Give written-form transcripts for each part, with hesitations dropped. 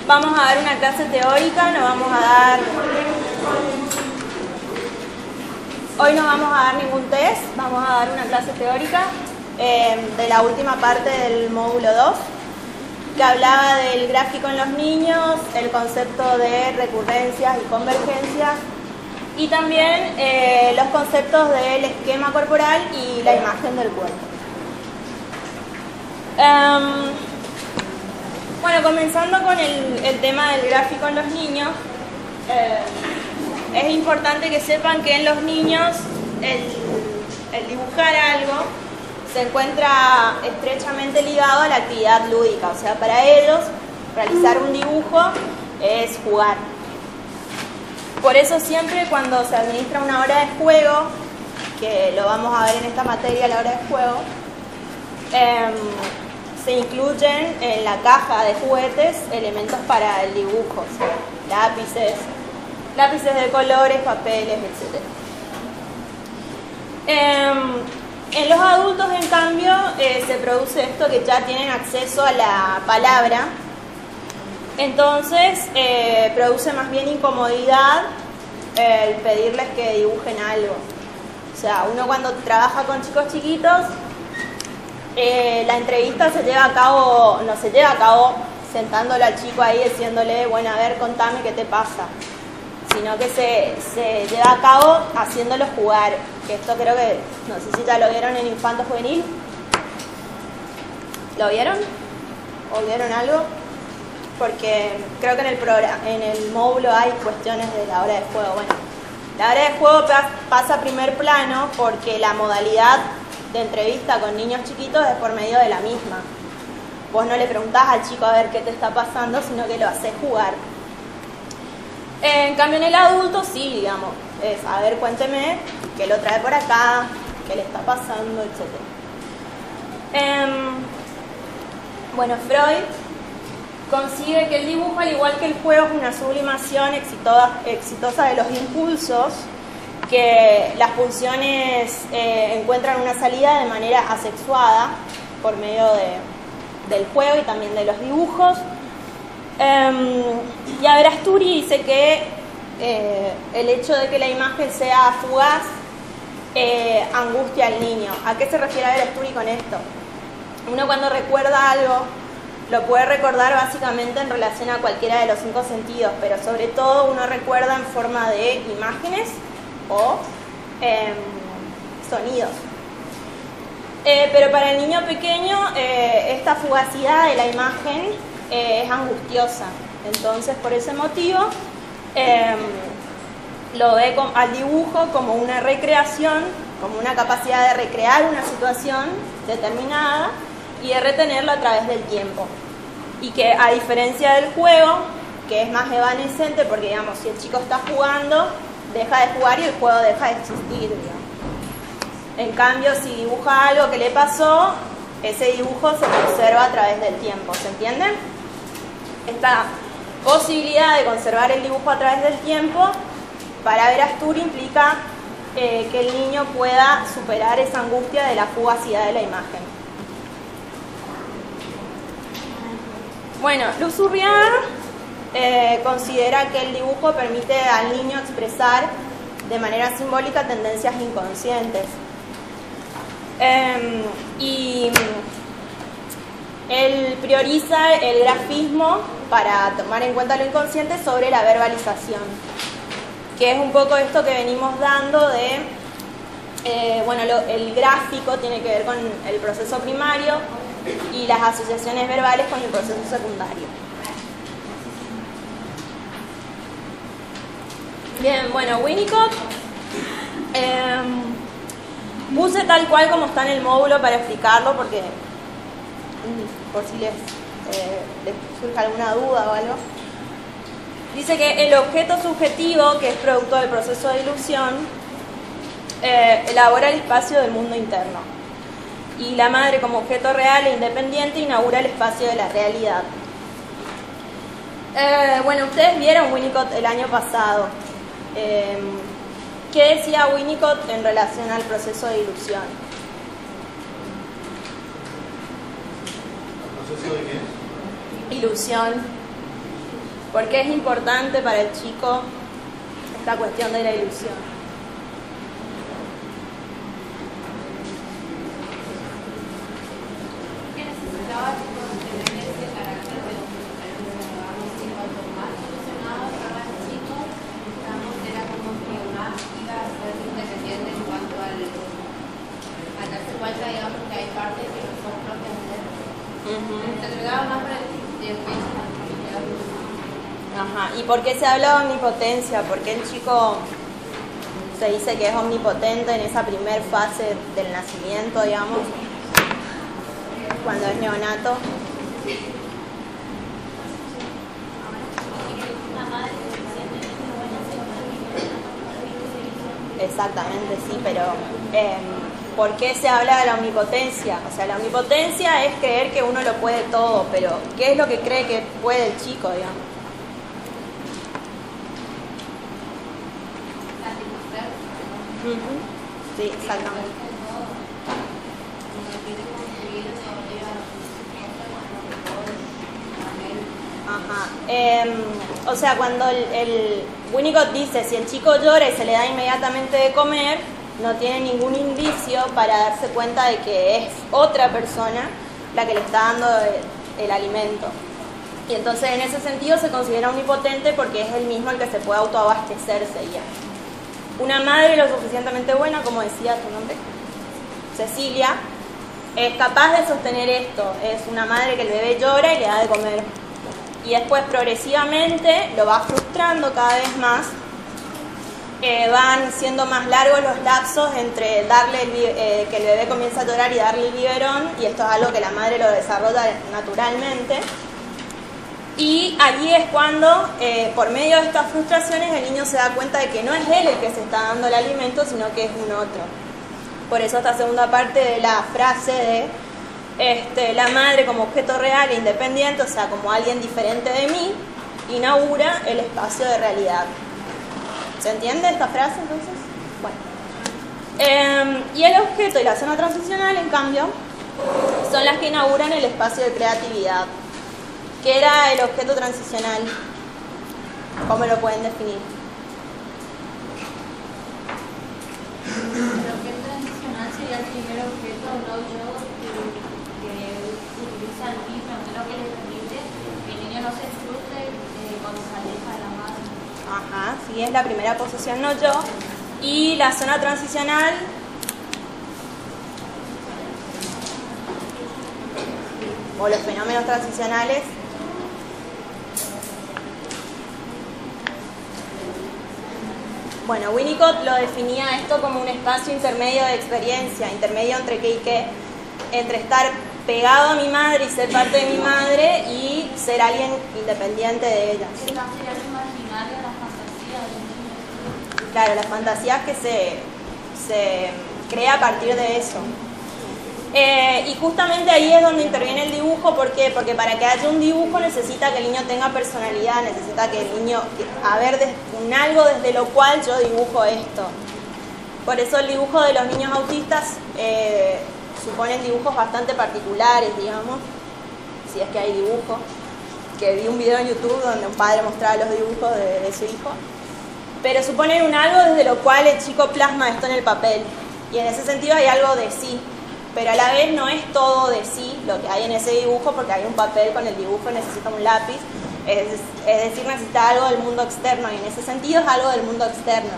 Vamos a dar una clase teórica, hoy no vamos a dar ningún test, vamos a dar una clase teórica de la última parte del módulo 2, que hablaba del gráfico en los niños, el concepto de recurrencias y convergencias, y también los conceptos del esquema corporal y la imagen del cuerpo. Bueno, comenzando con el tema del gráfico en los niños, es importante que sepan que en los niños el dibujar algo se encuentra estrechamente ligado a la actividad lúdica, o sea, para ellos realizar un dibujo es jugar. Por eso siempre cuando se administra una hora de juego, que lo vamos a ver en esta materia, la hora de juego, se incluyen en la caja de juguetes elementos para el dibujo, o sea, lápices de colores, papeles, etc. En los adultos, en cambio, se produce esto que ya tienen acceso a la palabra, entonces produce más bien incomodidad el pedirles que dibujen algo. O sea, uno cuando trabaja con chicos chiquitos, la entrevista no se lleva a cabo sentándolo al chico ahí diciéndole, bueno, a ver, contame qué te pasa, sino que se lleva a cabo haciéndolo jugar, que esto creo que, no sé si ya lo vieron en Infanto Juvenil. ¿Lo vieron? ¿O vieron algo? Porque creo que en el módulo hay cuestiones de la hora de juego. Bueno, la hora de juego pasa a primer plano porque la modalidad de entrevista con niños chiquitos es por medio de la misma. Vos no le preguntás al chico a ver qué te está pasando, sino que lo haces jugar. En cambio en el adulto sí, digamos, es a ver, cuénteme qué lo trae por acá, qué le está pasando, etc. Bueno, Freud consigue que el dibujo, al igual que el juego, es una sublimación exitosa de los impulsos, que las pulsiones encuentran una salida de manera asexuada por medio del juego y también de los dibujos. Y a ver, Asturi dice que el hecho de que la imagen sea fugaz angustia al niño. ¿A qué se refiere a ver Asturi con esto? Uno cuando recuerda algo lo puede recordar básicamente en relación a cualquiera de los 5 sentidos, pero sobre todo uno recuerda en forma de imágenes o sonidos. Pero para el niño pequeño esta fugacidad de la imagen es angustiosa. Entonces, por ese motivo, lo ve al dibujo como una recreación, como una capacidad de recrear una situación determinada y de retenerlo a través del tiempo. Y que, a diferencia del juego, que es más evanescente, porque digamos, si el chico está jugando, deja de jugar y el juego deja de existir, digamos. En cambio, si dibuja algo que le pasó, ese dibujo se conserva a través del tiempo, ¿se entiende? Esta posibilidad de conservar el dibujo a través del tiempo, para ver Asturi, implica que el niño pueda superar esa angustia de la fugacidad de la imagen. Bueno, Luz Urriaga considera que el dibujo permite al niño expresar de manera simbólica tendencias inconscientes. Y él prioriza el grafismo para tomar en cuenta lo inconsciente sobre la verbalización, que es un poco esto que venimos dando de, bueno, el gráfico tiene que ver con el proceso primario y las asociaciones verbales con el proceso secundario. Bien, bueno, Winnicott puse tal cual como está en el módulo para explicarlo, porque por si les surge alguna duda o algo. Dice que el objeto subjetivo, que es producto del proceso de ilusión, elabora el espacio del mundo interno. Y la madre, como objeto real e independiente, inaugura el espacio de la realidad. Bueno, ustedes vieron Winnicott el año pasado. ¿Qué decía Winnicott en relación al proceso de ilusión? ¿El proceso de qué? Ilusión. ¿Por qué es importante para el chico esta cuestión de la ilusión? ¿Qué necesitaba tener ese carácter de automático solucionado para el chico? Era como que más iba a ser independiente en cuanto a darse cuenta, digamos, que hay partes que no son propias de él. Se entregaba más para el Ajá. ¿Y por qué se habla de omnipotencia? ¿Por qué el chico se dice que es omnipotente en esa primer fase del nacimiento, digamos, cuando es neonato? Exactamente, sí, pero ¿por qué se habla de la omnipotencia? O sea, la omnipotencia es creer que uno lo puede todo, pero ¿qué es lo que cree que puede el chico, digamos? Sí, exactamente. Ajá. O sea, cuando el Winnicott dice, si el chico llora y se le da inmediatamente de comer, no tiene ningún indicio para darse cuenta de que es otra persona la que le está dando el alimento. Y entonces en ese sentido se considera omnipotente porque es el mismo el que se puede autoabastecerse ya. Una madre lo suficientemente buena, como decía tu nombre, Cecilia, es capaz de sostener esto. Es una madre que el bebé llora y le da de comer. Y después progresivamente lo va frustrando cada vez más. Van siendo más largos los lapsos entre darle que el bebé comienza a llorar y darle el biberón. Y esto es algo que la madre lo desarrolla naturalmente. Y allí es cuando, por medio de estas frustraciones, el niño se da cuenta de que no es él el que se está dando el alimento, sino que es un otro. Por eso esta segunda parte de la frase de la madre como objeto real e independiente, o sea, como alguien diferente de mí, inaugura el espacio de realidad. ¿Se entiende esta frase entonces? Bueno. Y el objeto y la zona transicional, en cambio, son las que inauguran el espacio de creatividad. ¿Qué era el objeto transicional? ¿Cómo lo pueden definir? El objeto transicional sería el primer objeto, no yo, que utiliza el mismo, lo que le permite que el niño no se frustre cuando se aleja de la madre. Ajá, sí, es la primera posesión, no yo. Y la zona transicional, o los fenómenos transicionales, bueno, Winnicott lo definía esto como un espacio intermedio de experiencia, intermedio entre qué y qué, entre estar pegado a mi madre y ser parte de mi madre y ser alguien independiente de ella. ¿Sí? Sería lo imaginario, la fantasía del niño. Claro, las fantasías que se crea a partir de eso. Y justamente ahí es donde interviene el dibujo. ¿Por qué? Porque para que haya un dibujo necesita que el niño tenga personalidad, necesita que el niño haber un algo desde lo cual yo dibujo esto. Por eso el dibujo de los niños autistas suponen dibujos bastante particulares, digamos, si es que hay dibujo. Que vi un video en YouTube donde un padre mostraba los dibujos de su hijo. Pero suponen un algo desde lo cual el chico plasma esto en el papel. Y en ese sentido hay algo de sí. Pero a la vez no es todo de sí lo que hay en ese dibujo, porque hay un papel con el dibujo, necesita un lápiz, es decir, necesita algo del mundo externo, y en ese sentido es algo del mundo externo.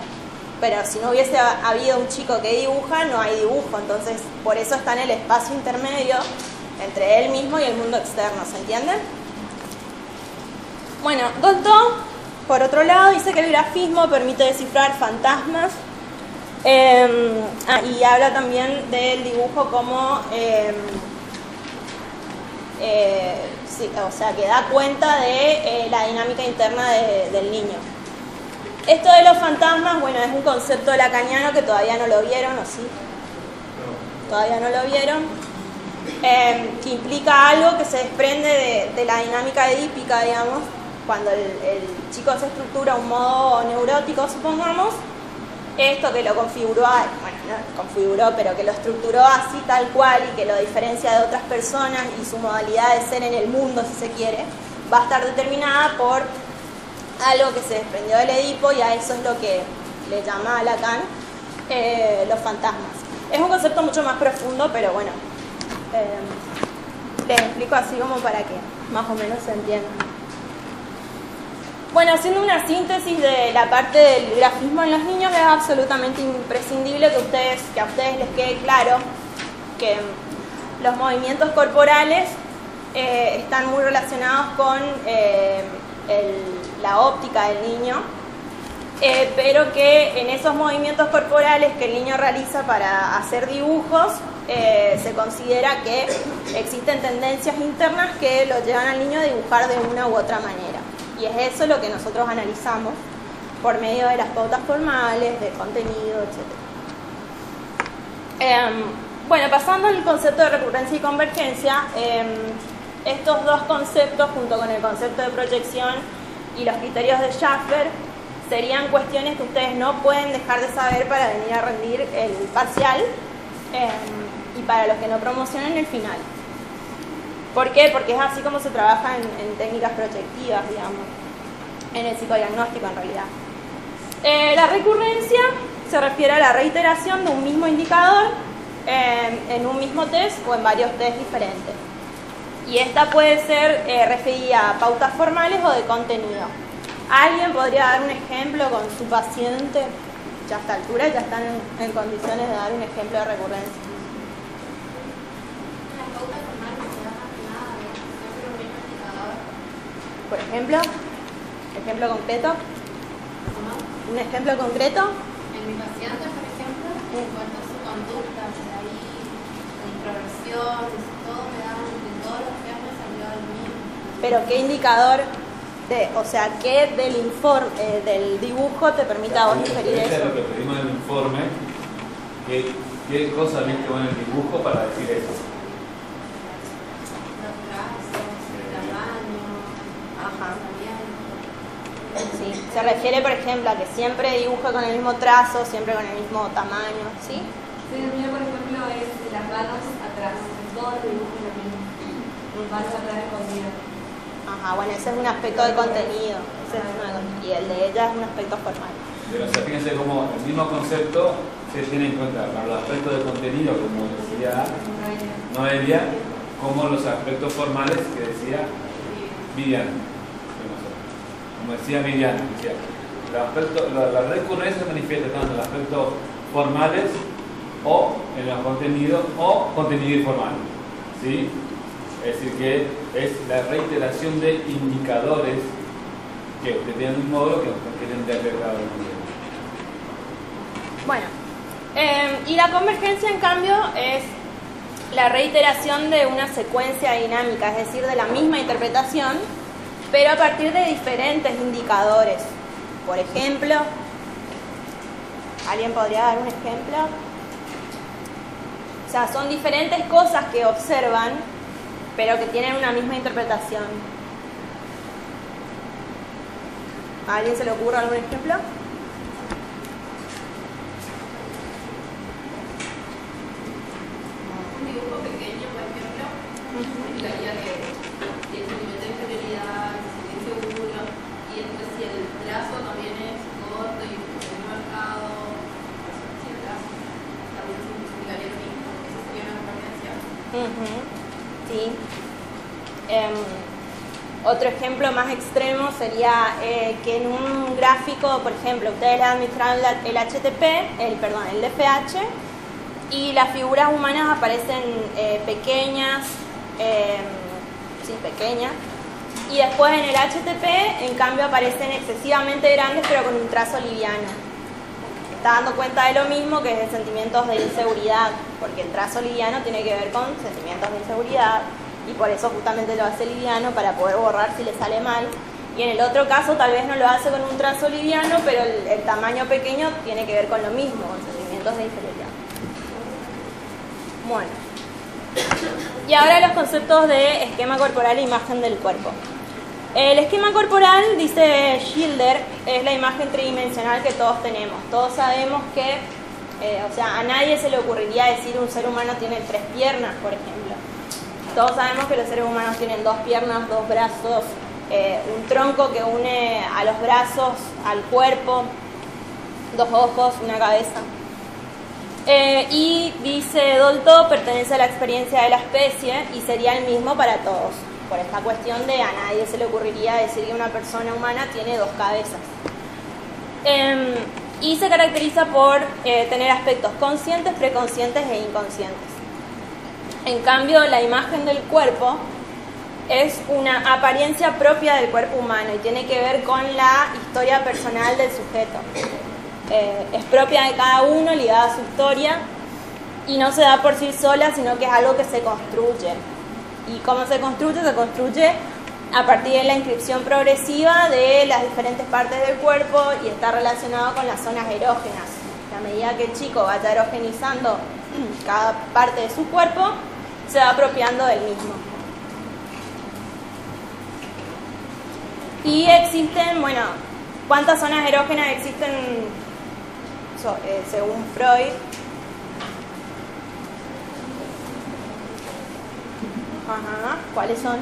Pero si no hubiese habido un chico que dibuja, no hay dibujo, entonces por eso está en el espacio intermedio entre él mismo y el mundo externo, ¿se entiende? Bueno, Dolto, por otro lado, dice que el grafismo permite descifrar fantasmas. Y habla también del dibujo como sí, o sea, que da cuenta de la dinámica interna del niño. Esto de los fantasmas, bueno, es un concepto lacaniano que todavía no lo vieron, ¿o sí? Todavía no lo vieron. Que implica algo que se desprende de la dinámica edípica, digamos, cuando el chico se estructura a un modo neurótico, supongamos. Esto que lo configuró, bueno, no configuró, pero que lo estructuró así tal cual y que lo diferencia de otras personas y su modalidad de ser en el mundo, si se quiere, va a estar determinada por algo que se desprendió del Edipo, y a eso es lo que le llama a Lacan los fantasmas. Es un concepto mucho más profundo, pero bueno, les explico así como para que más o menos se entienda. Bueno, haciendo una síntesis de la parte del grafismo en los niños, es absolutamente imprescindible que a ustedes les quede claro que los movimientos corporales están muy relacionados con la óptica del niño, pero que en esos movimientos corporales que el niño realiza para hacer dibujos, se considera que existen tendencias internas que lo llevan al niño a dibujar de una u otra manera. Y es eso lo que nosotros analizamos por medio de las pautas formales, de contenido, etc. Bueno, pasando al concepto de recurrencia y convergencia, estos dos conceptos, junto con el concepto de proyección y los criterios de Schaffer, serían cuestiones que ustedes no pueden dejar de saber para venir a rendir el parcial y para los que no promocionen el final. ¿Por qué? Porque es así como se trabaja en técnicas proyectivas, digamos, en el psicodiagnóstico en realidad. La recurrencia se refiere a la reiteración de un mismo indicador en un mismo test o en varios test diferentes. Y esta puede ser referida a pautas formales o de contenido. ¿Alguien podría dar un ejemplo con su paciente? Ya a esta altura ya están en condiciones de dar un ejemplo de recurrencia. Por ejemplo, ejemplo concreto. ¿Un ejemplo concreto? En mi paciente, por ejemplo, en cuanto a su conducta, de ahí, la introversión, todo me da, de todos los que me salió al mío. Pero ¿qué indicador, o sea, qué del informe, del dibujo te permite a vos inferir eso? Es lo que pedimos en el informe, ¿qué cosa viste vos en el dibujo para decir eso? Los brazos, el tamaño, Ajá. Sí. Se refiere, por ejemplo, a que siempre dibuja con el mismo trazo, siempre con el mismo tamaño, ¿sí? Sí, el mío, por ejemplo, es las manos atrás, todos los dibujos lo mismo, manos atrás escondidas. Ajá, bueno, ese es un aspecto de contenido, y el de ella es un aspecto formal. Pero, o sea, fíjense cómo el mismo concepto se tiene en cuenta para los aspectos de contenido, como decía Noelia, como los aspectos formales que decía Viviana. Como decía Viviana, decía, la recurrencia se manifiesta tanto en los aspectos formales o en los contenidos o contenido informal, ¿sí? Es decir, que es la reiteración de indicadores que usted tiene un módulo que quieren interpretar. Bueno, y la convergencia, en cambio, es la reiteración de una secuencia dinámica, es decir, de la misma interpretación, pero a partir de diferentes indicadores. Por ejemplo, ¿alguien podría dar un ejemplo? O sea, son diferentes cosas que observan, pero que tienen una misma interpretación. ¿A alguien se le ocurre algún ejemplo? un dibujo pequeño, por ejemplo, significaría que tiene sentimiento de inferioridad, se siente inseguro, y después si el trazo también es corto y muy marcado, si el trazo también significaría lo mismo, eso sería una convergencia. Sí. Otro ejemplo más extremo sería que en un gráfico, por ejemplo, ustedes le administraron el HTP, el DFH, y las figuras humanas aparecen pequeñas, pequeñas, y después en el HTP, en cambio, aparecen excesivamente grandes, pero con un trazo liviano. Está dando cuenta de lo mismo, que es de sentimientos de inseguridad, porque el trazo liviano tiene que ver con sentimientos de inseguridad, y por eso justamente lo hace liviano, para poder borrar si le sale mal. Y en el otro caso tal vez no lo hace con un trazo liviano, pero el tamaño pequeño tiene que ver con lo mismo, con sentimientos de inferioridad. Bueno, y ahora los conceptos de esquema corporal e imagen del cuerpo. El esquema corporal, dice Schilder, es la imagen tridimensional que todos tenemos. Todos sabemos que, a nadie se le ocurriría decir un ser humano tiene 3 piernas, por ejemplo. Todos sabemos que los seres humanos tienen 2 piernas, 2 brazos, un tronco que une a los brazos, al cuerpo, 2 ojos, una cabeza. Y dice Dolto, pertenece a la experiencia de la especie y sería el mismo para todos, por esta cuestión de a nadie se le ocurriría decir que una persona humana tiene 2 cabezas. Y se caracteriza por tener aspectos conscientes, preconscientes e inconscientes. En cambio, la imagen del cuerpo es una apariencia propia del cuerpo humano y tiene que ver con la historia personal del sujeto. Es propia de cada uno, ligada a su historia, y no se da por sí sola, sino que es algo que se construye. ¿Y cómo se construye? Se construye a partir de la inscripción progresiva de las diferentes partes del cuerpo y está relacionado con las zonas erógenas. A medida que el chico vaya erogenizando cada parte de su cuerpo, se va apropiando del mismo. Y existen, bueno, ¿cuántas zonas erógenas existen según Freud? Ajá, ¿cuáles son?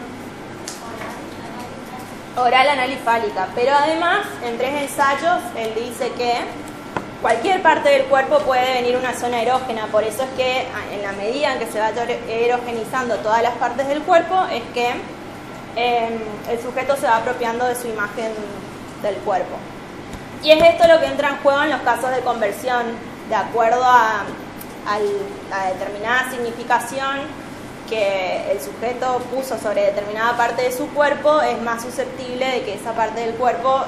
Oral, anal y fálica. Pero además, en 3 ensayos, él dice que cualquier parte del cuerpo puede venir una zona erógena. Por eso es que en la medida en que se vaya erogenizando todas las partes del cuerpo, es que el sujeto se va apropiando de su imagen del cuerpo. Y es esto lo que entra en juego en los casos de conversión, de acuerdo a determinada significación que el sujeto puso sobre determinada parte de su cuerpo, es más susceptible de que esa parte del cuerpo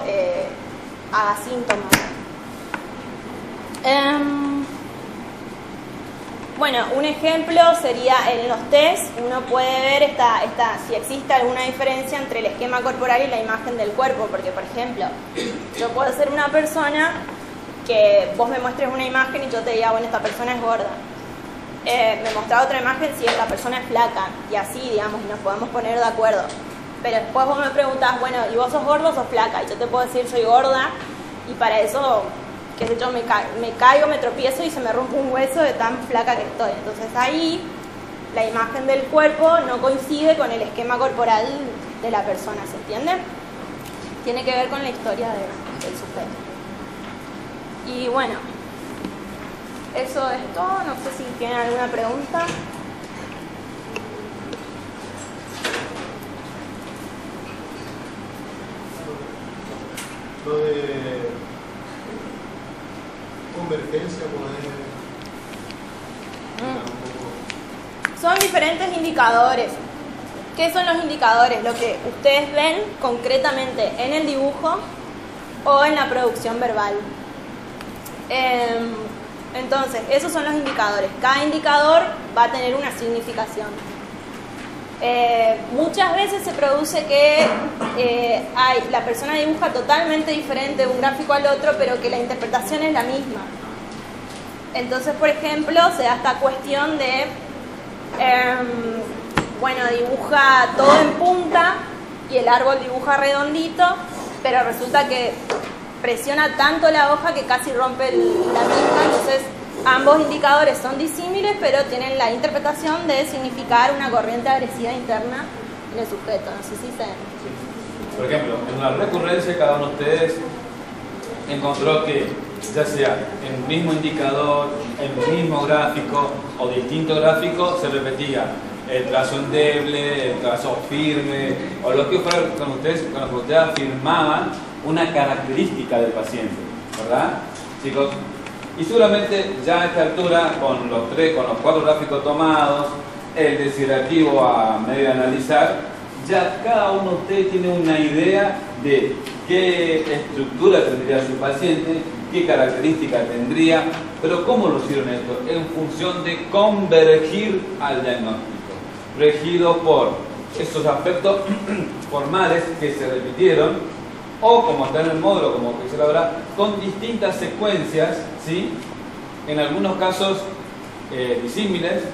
haga síntomas. Bueno, un ejemplo sería en los test, uno puede ver si existe alguna diferencia entre el esquema corporal y la imagen del cuerpo, porque por ejemplo, yo puedo ser una persona que vos me muestres una imagen y yo te diga, bueno, esta persona es gorda. Me mostraba otra imagen si esta persona es flaca, y así, digamos, nos podemos poner de acuerdo. Pero después vos me preguntás, bueno, ¿y vos sos gordo o sos flaca? Y yo te puedo decir, soy gorda, y para eso, qué sé yo, me caigo, me tropiezo y se me rompe un hueso de tan flaca que estoy. Entonces ahí, la imagen del cuerpo no coincide con el esquema corporal de la persona, ¿se entiende? Tiene que ver con la historia del sujeto. Y bueno, eso es todo. No sé si tienen alguna pregunta. Lo de convergencia, Son diferentes indicadores. ¿Qué son los indicadores? Lo que ustedes ven concretamente en el dibujo o en la producción verbal. Entonces, esos son los indicadores. Cada indicador va a tener una significación. Muchas veces se produce que la persona dibuja totalmente diferente de un gráfico al otro, pero que la interpretación es la misma. Entonces, por ejemplo, se da esta cuestión de, dibuja todo en punta y el árbol dibuja redondito, pero resulta que presiona tanto la hoja que casi rompe la misma. Entonces, ambos indicadores son disímiles, pero tienen la interpretación de significar una corriente agresiva interna en el sujeto. No sé si se... Por ejemplo, en la recurrencia cada uno de ustedes encontró que, ya sea en el mismo indicador, en el mismo gráfico o distinto gráfico, se repetía el trazo endeble, el trazo firme, o lo que fuera con lo que ustedes afirmaban una característica del paciente, ¿verdad, chicos? Y seguramente ya a esta altura, con los 4 gráficos tomados, el descriptivo a medio analizar, ya cada uno de ustedes tiene una idea de qué estructura tendría su paciente, qué característica tendría, pero ¿cómo lo hicieron esto? En función de convergir al diagnóstico, regido por estos aspectos formales que se repitieron, o como está en el módulo, como que se habla, con distintas secuencias, ¿sí? En algunos casos disímiles,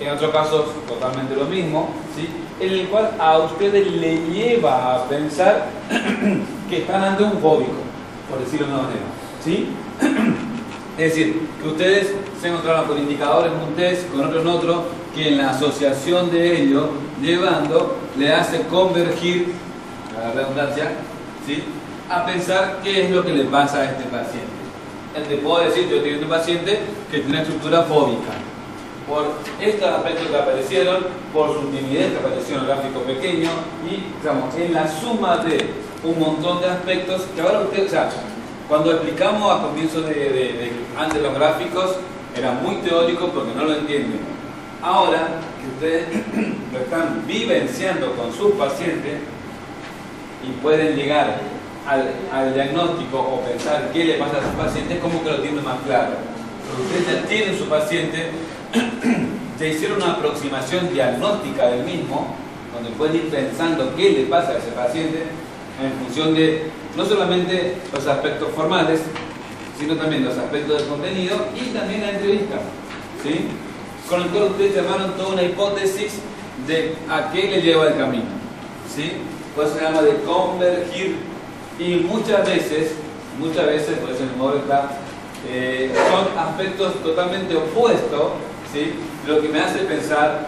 en otros casos totalmente lo mismo, ¿sí? En el cual a ustedes le lleva a pensar que están ante un fóbico, por decirlo de una manera, ¿sí? Es decir, que ustedes se encontraron con indicadores en un test, con otros en otro, que en la asociación de ellos, llevando, le hace convergir la redundancia, ¿sí? A pensar qué es lo que le pasa a este paciente. Te puedo decir, yo tengo un paciente que tiene una estructura fóbica. Por estos aspectos que aparecieron, por su timidez que apareció en el gráfico pequeño y, digamos, en la suma de un montón de aspectos que ahora ustedes, o sea, cuando explicamos a comienzo antes los gráficos, era muy teórico porque no lo entienden. Ahora que ustedes lo están vivenciando con sus pacientes y pueden llegar al diagnóstico o pensar qué le pasa a sus pacientes, como que lo tienen más claro. Ustedes ya tienen su paciente, ya hicieron una aproximación diagnóstica del mismo, donde pueden ir pensando qué le pasa a ese paciente en función de no solamente los aspectos formales, sino también los aspectos del contenido y también la entrevista, ¿sí? Con el cual ustedes llamaron toda una hipótesis de a qué le lleva el camino, ¿sí? Pues se llama de convergir y muchas veces, por eso en el móvil está, son aspectos totalmente opuestos, ¿sí? Lo que me hace pensar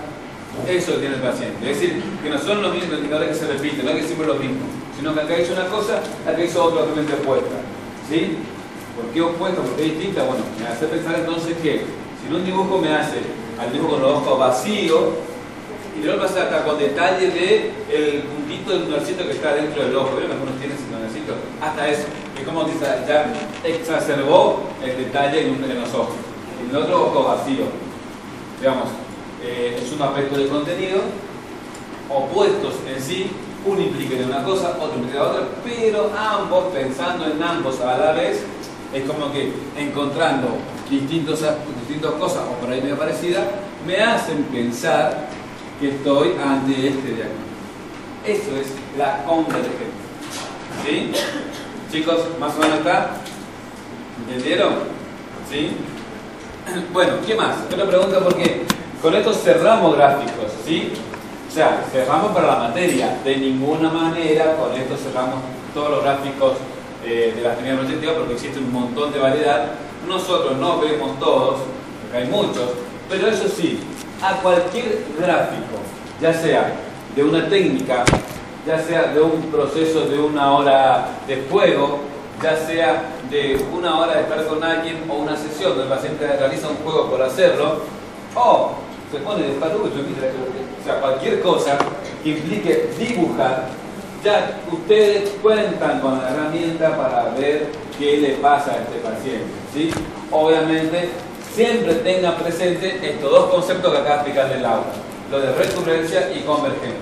eso que tiene el paciente. Es decir, que no son los mismos indicadores que se repiten, no es que siempre lo mismo, sino que acá hizo una cosa, acá hizo otra totalmente opuesta, ¿sí? ¿Por qué opuesta? ¿Por qué distinta? Bueno, me hace pensar entonces que si en un dibujo me hace al dibujo con los ojos vacíos y luego pasa acá con detalle de el puntito del lunarcito que está dentro del ojo, ¿vieron? Algunos tienen ese lunarcito, hasta eso, que como que ya exacerbó el detalle en los ojos. En el otro ojo vacío, digamos, es un aspecto de contenido, opuestos en sí, uno implica de una cosa, otro implica de otra, pero ambos, pensando en ambos a la vez, es como que encontrando distintas cosas, o por ahí medio parecidas, me hacen pensar que estoy ante este diagnóstico. Eso es la convergencia. ¿Sí? Chicos, más o menos está. ¿Entendieron? ¿Sí? Bueno, ¿qué más? Otra pregunta porque con esto cerramos gráficos, ¿sí? O sea, cerramos para la materia. De ninguna manera con esto cerramos todos los gráficos de la teoría proyectiva porque existe un montón de variedad. Nosotros no vemos todos, porque hay muchos, pero eso sí, a cualquier gráfico, ya sea de una técnica, ya sea de un proceso de una hora de juego, ya sea de una hora de estar con alguien o una sesión donde el paciente realiza un juego por hacerlo, o se pone de espalda, o sea, cualquier cosa que implique dibujar, ya ustedes cuentan con la herramienta para ver qué le pasa a este paciente, ¿sí? Obviamente, siempre tengan presente estos dos conceptos que acá explican en el aula, lo de recurrencia y convergencia.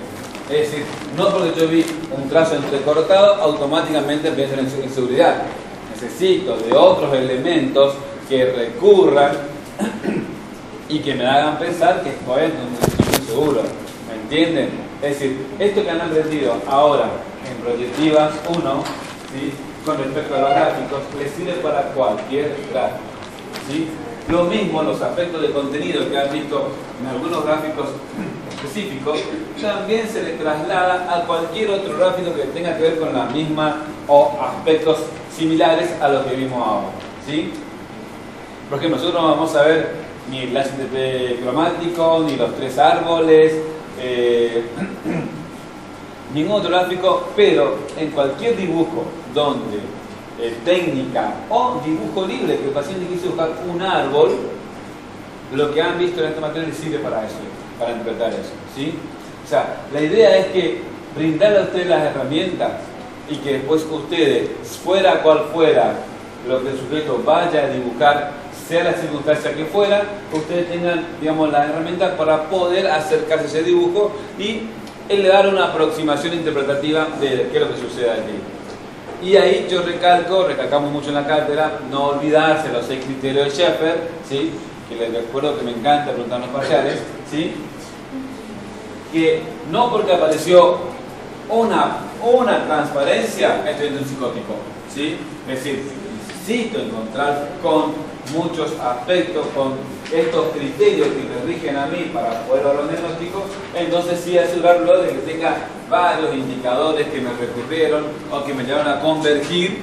Es decir, no porque yo vi un trazo entrecortado, automáticamente pienso en inseguridad. Necesito de otros elementos que recurran y que me hagan pensar que estoy en un sitio seguro. ¿Me entienden? Es decir, esto que han aprendido ahora en Proyectivas 1, ¿sí? Con respecto a los gráficos, les sirve para cualquier gráfico, ¿sí? Lo mismo los aspectos de contenido que han visto en algunos gráficos específicos, también se les traslada a cualquier otro gráfico que tenga que ver con la misma o aspectos similares a los que vimos ahora, ¿sí? Por ejemplo, nosotros no vamos a ver ni el HTTP cromático, ni los tres árboles, ningún otro gráfico, pero en cualquier dibujo donde técnica o dibujo libre, que el paciente quiso dibujar un árbol, lo que han visto en esta materia les sirve para eso, para interpretar eso, ¿sí? O sea, la idea es que brindarle a ustedes las herramientas y que después ustedes, fuera cual fuera lo que el sujeto vaya a dibujar, sea la circunstancia que fuera, ustedes tengan, digamos, las herramientas para poder acercarse a ese dibujo y dar una aproximación interpretativa de qué es lo que sucede allí. Y ahí yo recalcamos mucho en la cátedra, no olvidarse los 6 criterios de Sheffer, ¿sí? Que les recuerdo que me encanta preguntar los parciales, ¿sí? Que no porque apareció una transparencia, estoy en un psicótico, ¿sí? Es decir, necesito encontrar con muchos aspectos, con estos criterios que me rigen a mí para poder hablar un diagnóstico, entonces sí asegurarlo de que tenga varios indicadores que me recurrieron o que me llevaron a convergir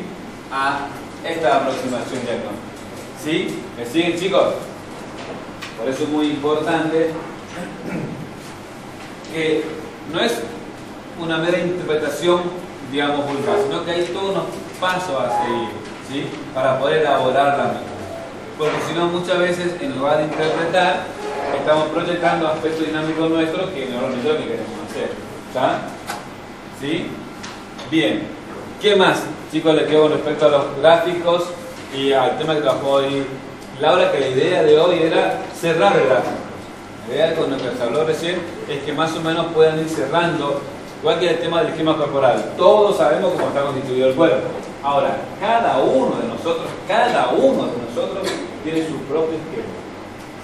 a esta aproximación diagnóstica. ¿Sí? ¿Me siguen, chicos? Por eso es muy importante que no es una mera interpretación digamos, vulgar, sino que hay todos unos pasos a seguir, ¿sí? Para poder elaborar la misma. Porque si no, muchas veces, en lugar de interpretar, estamos proyectando aspectos dinámicos nuestros que normalmente es lo que queremos hacer. ¿Está? ¿Sí? Bien. ¿Qué más, chicos, les quedo con respecto a los gráficos y al tema que trabajó hoy Laura? Que la idea de hoy era cerrar el gráfico. La idea con lo que se habló recién es que más o menos puedan ir cerrando, igual que el tema del esquema corporal. Todos sabemos cómo está constituido el cuerpo. Ahora, cada uno de nosotros tiene su propio esquema,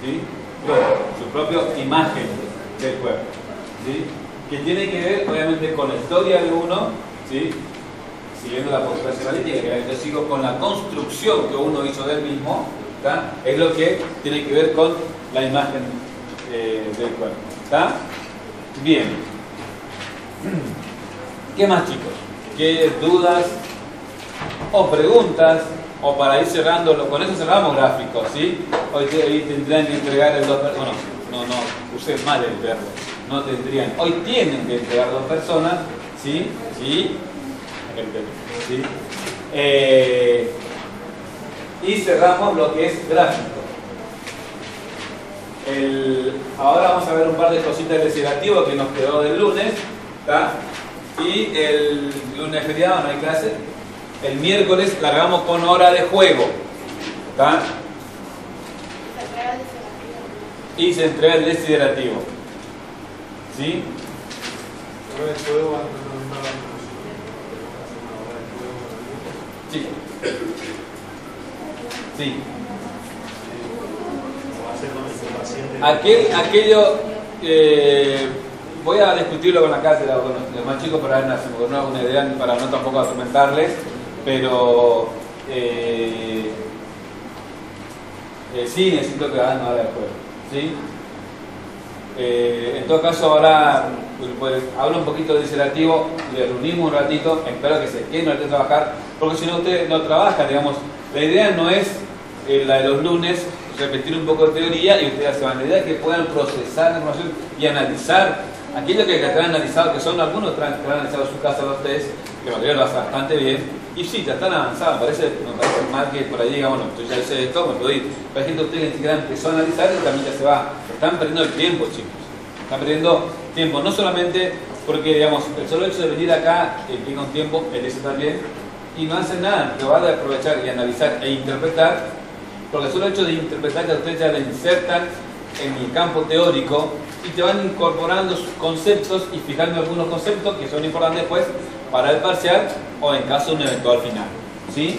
¿sí? Bueno, su propia imagen del cuerpo, ¿sí? Que tiene que ver, obviamente, con la historia de uno, ¿sí? Siguiendo la postura psicoanalítica, que yo sigo con la construcción que uno hizo del mismo, ¿tá? Es lo que tiene que ver con la imagen del cuerpo, ¿está? Bien. ¿Qué más, chicos? ¿Qué dudas o preguntas? O para ir cerrando, con eso cerramos gráficos, ¿sí? Hoy tendrían que entregar el 2%. Bueno, no usé mal el verbo. No tendrían. Hoy tienen que entregar 2 personas, ¿sí? ¿Sí? ¿Sí? Y cerramos lo que es gráfico. Ahora vamos a ver un par de cositas del legislativo que nos quedó del lunes, ¿tá? Y el lunes feriado no hay clase. El miércoles largamos con hora de juego, ¿tá? Y se entrega el desiderativo, ¿sí? Sí. Sí. Aquello voy a discutirlo con la cátedra, con los más chicos para darnos una idea, para no tampoco atormentarles, pero sí necesito que hagan una hora de juego, ¿sí? En todo caso, ahora pues, hablo un poquito de legislativo, le reunimos un ratito, espero que se queden a trabajar, porque si no ustedes no trabajan, digamos, la idea no es la de los lunes, repetir un poco de teoría y ustedes se van. La idea es que puedan procesar la información y analizar aquello que traen analizado, que son algunos que han analizado su casa los test, que la mayoría lo hace bastante bien, y sí, ya están avanzados. Me parece mal que por ahí digan, bueno, yo ya hice esto, me puedo ir. Pero hay gente ustedes que ni siquiera empezó a analizar y también ya se va. Están perdiendo el tiempo, chicos. Están perdiendo tiempo, no solamente porque, digamos, el solo hecho de venir acá implica un tiempo, el ese también, y no hacen nada, que van a aprovechar y analizar e interpretar, porque el solo hecho de interpretar que ustedes ya le insertan en el campo teórico y te van incorporando sus conceptos y fijando algunos conceptos que son importantes después para el parcial o en caso de un eventual final. ¿Sí?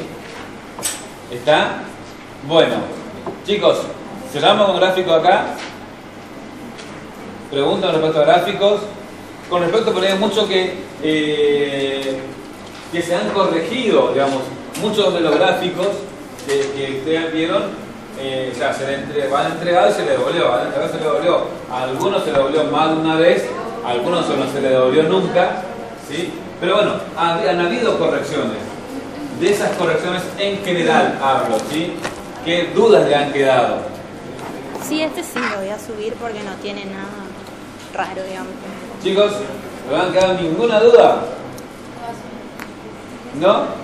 ¿Está? Bueno, chicos, cerramos con gráficos acá. Preguntas respecto a gráficos. Con respecto, por ahí, mucho que se han corregido, digamos, muchos de los gráficos que ustedes vieron, ya van entregados y se les devolvió, van entregados y se les devolvió. A algunos se les devolvió más de una vez, a algunos no se les devolvió nunca, ¿sí? Pero bueno, han habido correcciones. De esas correcciones en general hablo, ¿sí? ¿Qué dudas le han quedado? Sí, este sí lo voy a subir porque no tiene nada raro, digamos. Chicos, ¿no le han quedado ninguna duda? ¿No?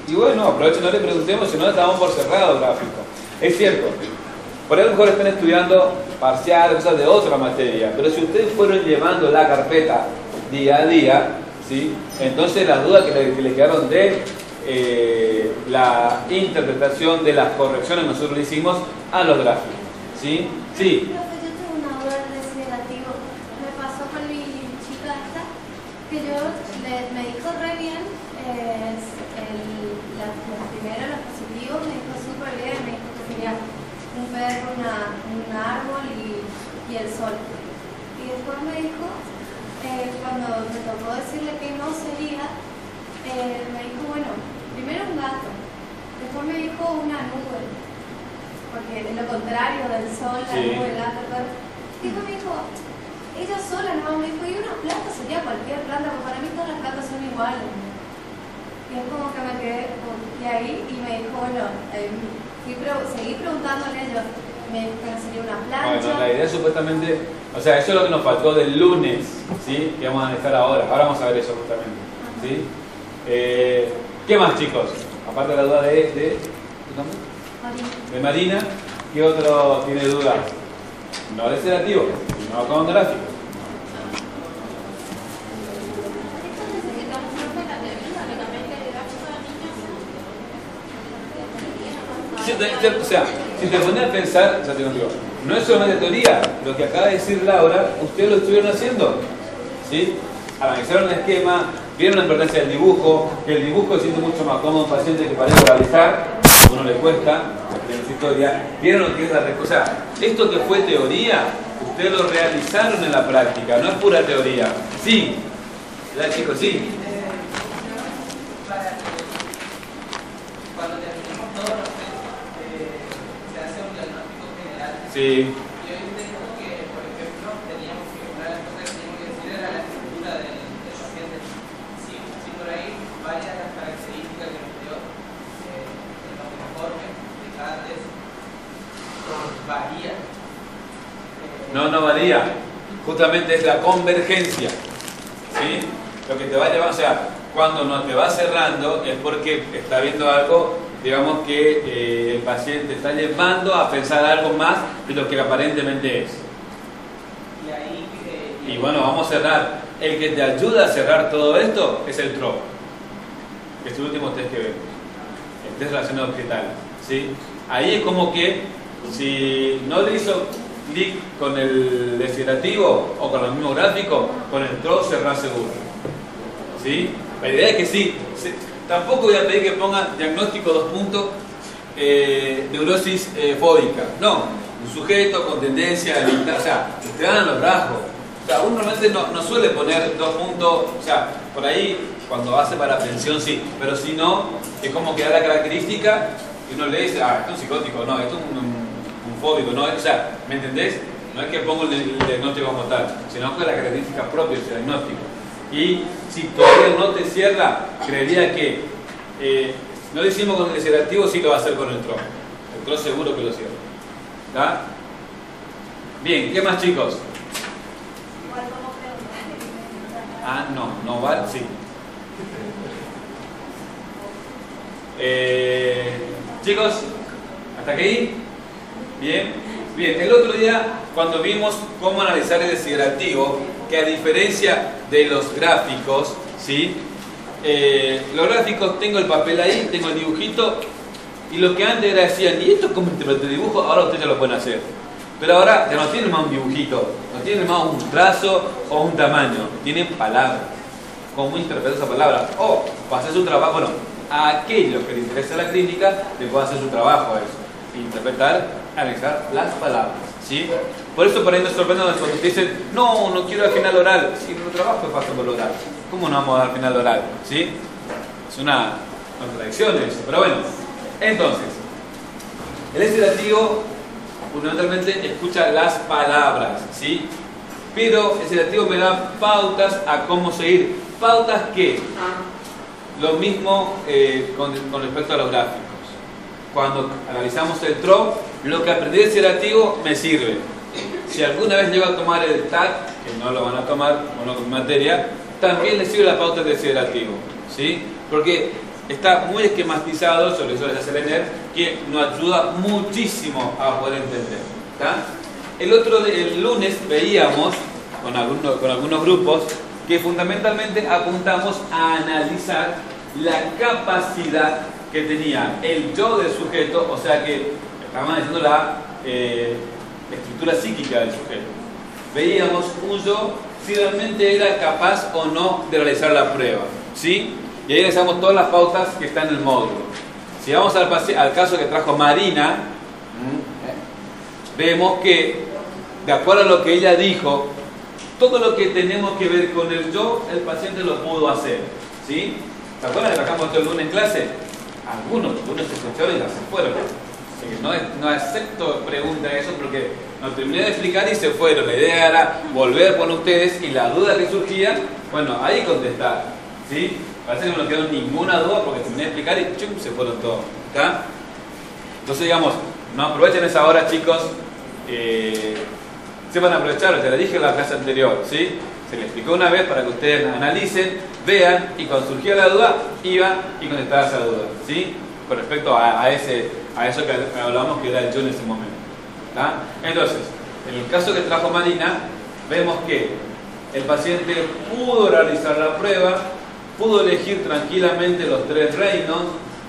Y bueno, aprovechen, no le preguntemos, si no estamos por cerrado el gráfico. Es cierto, por ahí a lo mejor están estudiando parcial, cosas de otra materia, pero si ustedes fueron llevando la carpeta día a día, ¿sí? Entonces las dudas que le quedaron de la interpretación de las correcciones nosotros le hicimos a los gráficos, ¿sí? Sí. Profe, yo tengo una duda del desnegativo. Me pasó con mi chica esta, que me dijo re bien, los positivos, me dijo súper bien, me dijo que sería un perro, un árbol y el sol. Y después me dijo, cuando me tocó decirle que no sería, me dijo, bueno, primero un gato, después me dijo una nube, porque es lo contrario del sol, la nube, el gato, el perro. Después me dijo, ella sola no, me dijo, y una planta sería cualquier planta, porque para mí todas las plantas son iguales. Y es como que me quedé ahí y me dijo, bueno, seguí preguntándole a ellos, me dijo que sería una plancha. Bueno, la idea supuestamente, o sea, eso es lo que nos faltó del lunes, ¿sí? Que vamos a analizar ahora. Ahora vamos a ver eso justamente. ¿sí? ¿Qué más, chicos? Aparte de la duda de ¿tu nombre? De Marina, ¿qué otro tiene dudas? No de sedativo, sino con gráfico. O sea, si te pones a pensar, ya te digo, no es solamente teoría, lo que acaba de decir Laura, ustedes lo estuvieron haciendo, ¿sí? Analizaron el esquema, vieron la importancia del dibujo, que el dibujo siente mucho más cómodo a un paciente que para realizar, a uno le cuesta, aprender su historia, vieron lo que es la o sea, esto que fue teoría, ustedes lo realizaron en la práctica, no es pura teoría, sí, ¿verdad, chicos? Sí. Sí. Y hoy tengo que, por ejemplo, teníamos que, una de las cosas que teníamos que decir era la estructura del paciente. Sí, por ahí varias de las características que nos dio el informe de cada test varía. No varía. Justamente es la convergencia. ¿Sí? Lo que te va llevando, o sea, cuando no te va cerrando es porque está viendo algo, digamos que el paciente está llevando a pensar algo más de lo que aparentemente es. Y bueno, vamos a cerrar. El que te ayuda a cerrar todo esto es el TROP. Es el último test que vemos. El test relacionado objetal. ¿Sí? Ahí es como que si no le hizo clic con el desiderativo o con el mismo gráfico, con el TROP cerrar seguro. ¿Sí? La idea es que sí. Tampoco voy a pedir que pongan diagnóstico 2 puntos, neurosis fóbica. No, un sujeto con tendencia a evitar, o sea, te dan los rasgos. O sea, uno normalmente no suele poner 2 puntos, o sea, por ahí cuando hace para pensión sí, pero si no, es como que da la característica y uno le dice, esto es un psicótico, no, esto es un fóbico, no, o sea, ¿me entendés? No es que pongo el diagnóstico como tal, sino que la característica propia del diagnóstico. Y si todavía no te cierra, creería que no lo hicimos con el desiderativo, sí lo va a hacer con el TROP. El TROP seguro que lo cierra. ¿Está? Bien, ¿qué más, chicos? Igual como preguntar. No va, sí. Chicos, ¿hasta aquí? Bien. Bien, el otro día, cuando vimos cómo analizar el desiderativo, que a diferencia de los gráficos, ¿sí? Los gráficos, tengo el papel ahí, tengo el dibujito, y lo que antes era decían, ¿y esto cómo interpreto el dibujo? Ahora ustedes ya lo pueden hacer. Pero ahora ya no tienen más un dibujito, no tienen más un trazo o un tamaño, tienen palabras. ¿Cómo interpretar esa palabra? O para hacer su trabajo, bueno, a aquellos que les interesa la clínica, le puede hacer su trabajo a eso. Interpretar, analizar las palabras, ¿sí? Por eso por ahí nos sorprenden cuando te dicen, no quiero al final oral. Si no trabajo es para hacer oral, ¿cómo no vamos a dar final oral? ¿Sí? Es una contradicción eso, pero bueno. Entonces, el desiderativo fundamentalmente escucha las palabras, ¿sí? Pero el desiderativo me da pautas a cómo seguir. ¿Pautas qué? Lo mismo con respecto a los gráficos. Cuando analizamos el TROP, lo que aprendí de desiderativo me sirve. Si alguna vez llego a tomar el TAC, que no lo van a tomar con materia, también les sirve la pauta del desiderativo, ¿sí? Porque está muy esquematizado, sobre eso les hace leer, que nos ayuda muchísimo a poder entender, ¿tá? El lunes veíamos con algunos grupos que fundamentalmente apuntamos a analizar la capacidad que tenía el yo del sujeto, o sea que estaban diciendo la estructura psíquica del sujeto. Veíamos un yo si realmente era capaz o no de realizar la prueba, ¿sí? Y ahí analizamos todas las pautas que están en el módulo. Si vamos al caso que trajo Marina, vemos que, de acuerdo a lo que ella dijo, todo lo que tenemos que ver con el yo, el paciente lo pudo hacer, ¿sí? ¿Se acuerdan que trabajamos esto el lunes en clase? Algunos se escucharon y ya se fueron. Así que no acepto preguntas de eso porque nos terminé de explicar y se fueron. La idea era volver con ustedes y la duda que surgía, bueno, ahí contestar, ¿sí? Parece que no nos quedó ninguna duda porque terminé de explicar y ¡chum! Se fueron todos, ¿está? Entonces digamos, no aprovechen esa hora, chicos. Se van a aprovechar, te la dije en la clase anterior, ¿sí? Se le explicó una vez para que ustedes analicen, vean y cuando surgía la duda, iban y contestaban esa duda, ¿sí? Con respecto a eso que hablamos que era el yo en ese momento. ¿Tá? Entonces, en el caso que trajo Marina, vemos que el paciente pudo realizar la prueba, pudo elegir tranquilamente los 3 reinos.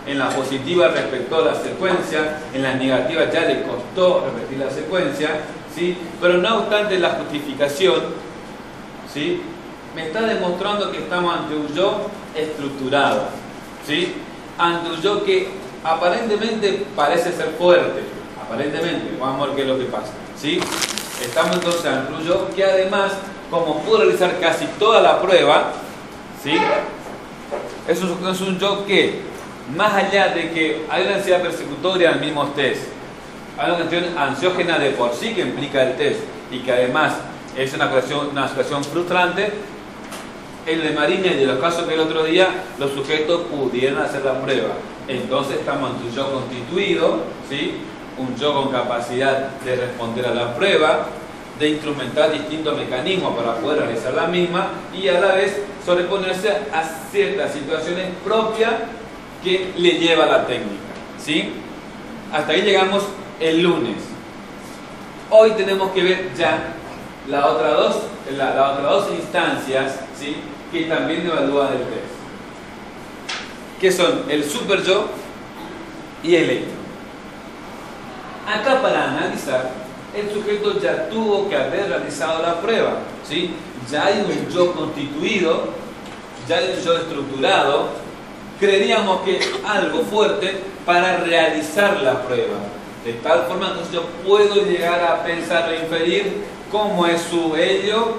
En la positiva respetó la secuencia, en la negativa ya le costó repetir la secuencia, ¿sí? Pero no obstante la justificación, ¿sí? Me está demostrando que estamos ante un yo estructurado, ¿sí? Ante un yo que aparentemente parece ser fuerte, aparentemente, vamos a ver qué es lo que pasa, ¿sí? Estamos entonces ante un yo que además, como pudo realizar casi toda la prueba, ¿sí? Es un yo que, más allá de que hay una ansiedad persecutoria en el mismo test, hay una cuestión ansiógena de por sí que implica el test y que además es una situación frustrante, el de Marina y de los casos que el otro día los sujetos pudieron hacer la prueba. Entonces estamos ante un yo constituido, ¿sí? Un yo con capacidad de responder a la prueba, de instrumentar distintos mecanismos para poder realizar la misma y a la vez sobreponerse a ciertas situaciones propias que le lleva la técnica, ¿sí? Hasta ahí llegamos el lunes. Hoy tenemos que ver ya las otras dos instancias, ¿sí? Que también evalúan el test, que son el super yo y el ego. Acá para analizar, el sujeto ya tuvo que haber realizado la prueba, ¿sí? Ya hay un yo constituido, ya hay un yo estructurado. Creeríamos que algo fuerte para realizar la prueba. De tal forma que yo puedo llegar a pensar o inferir cómo es su ello,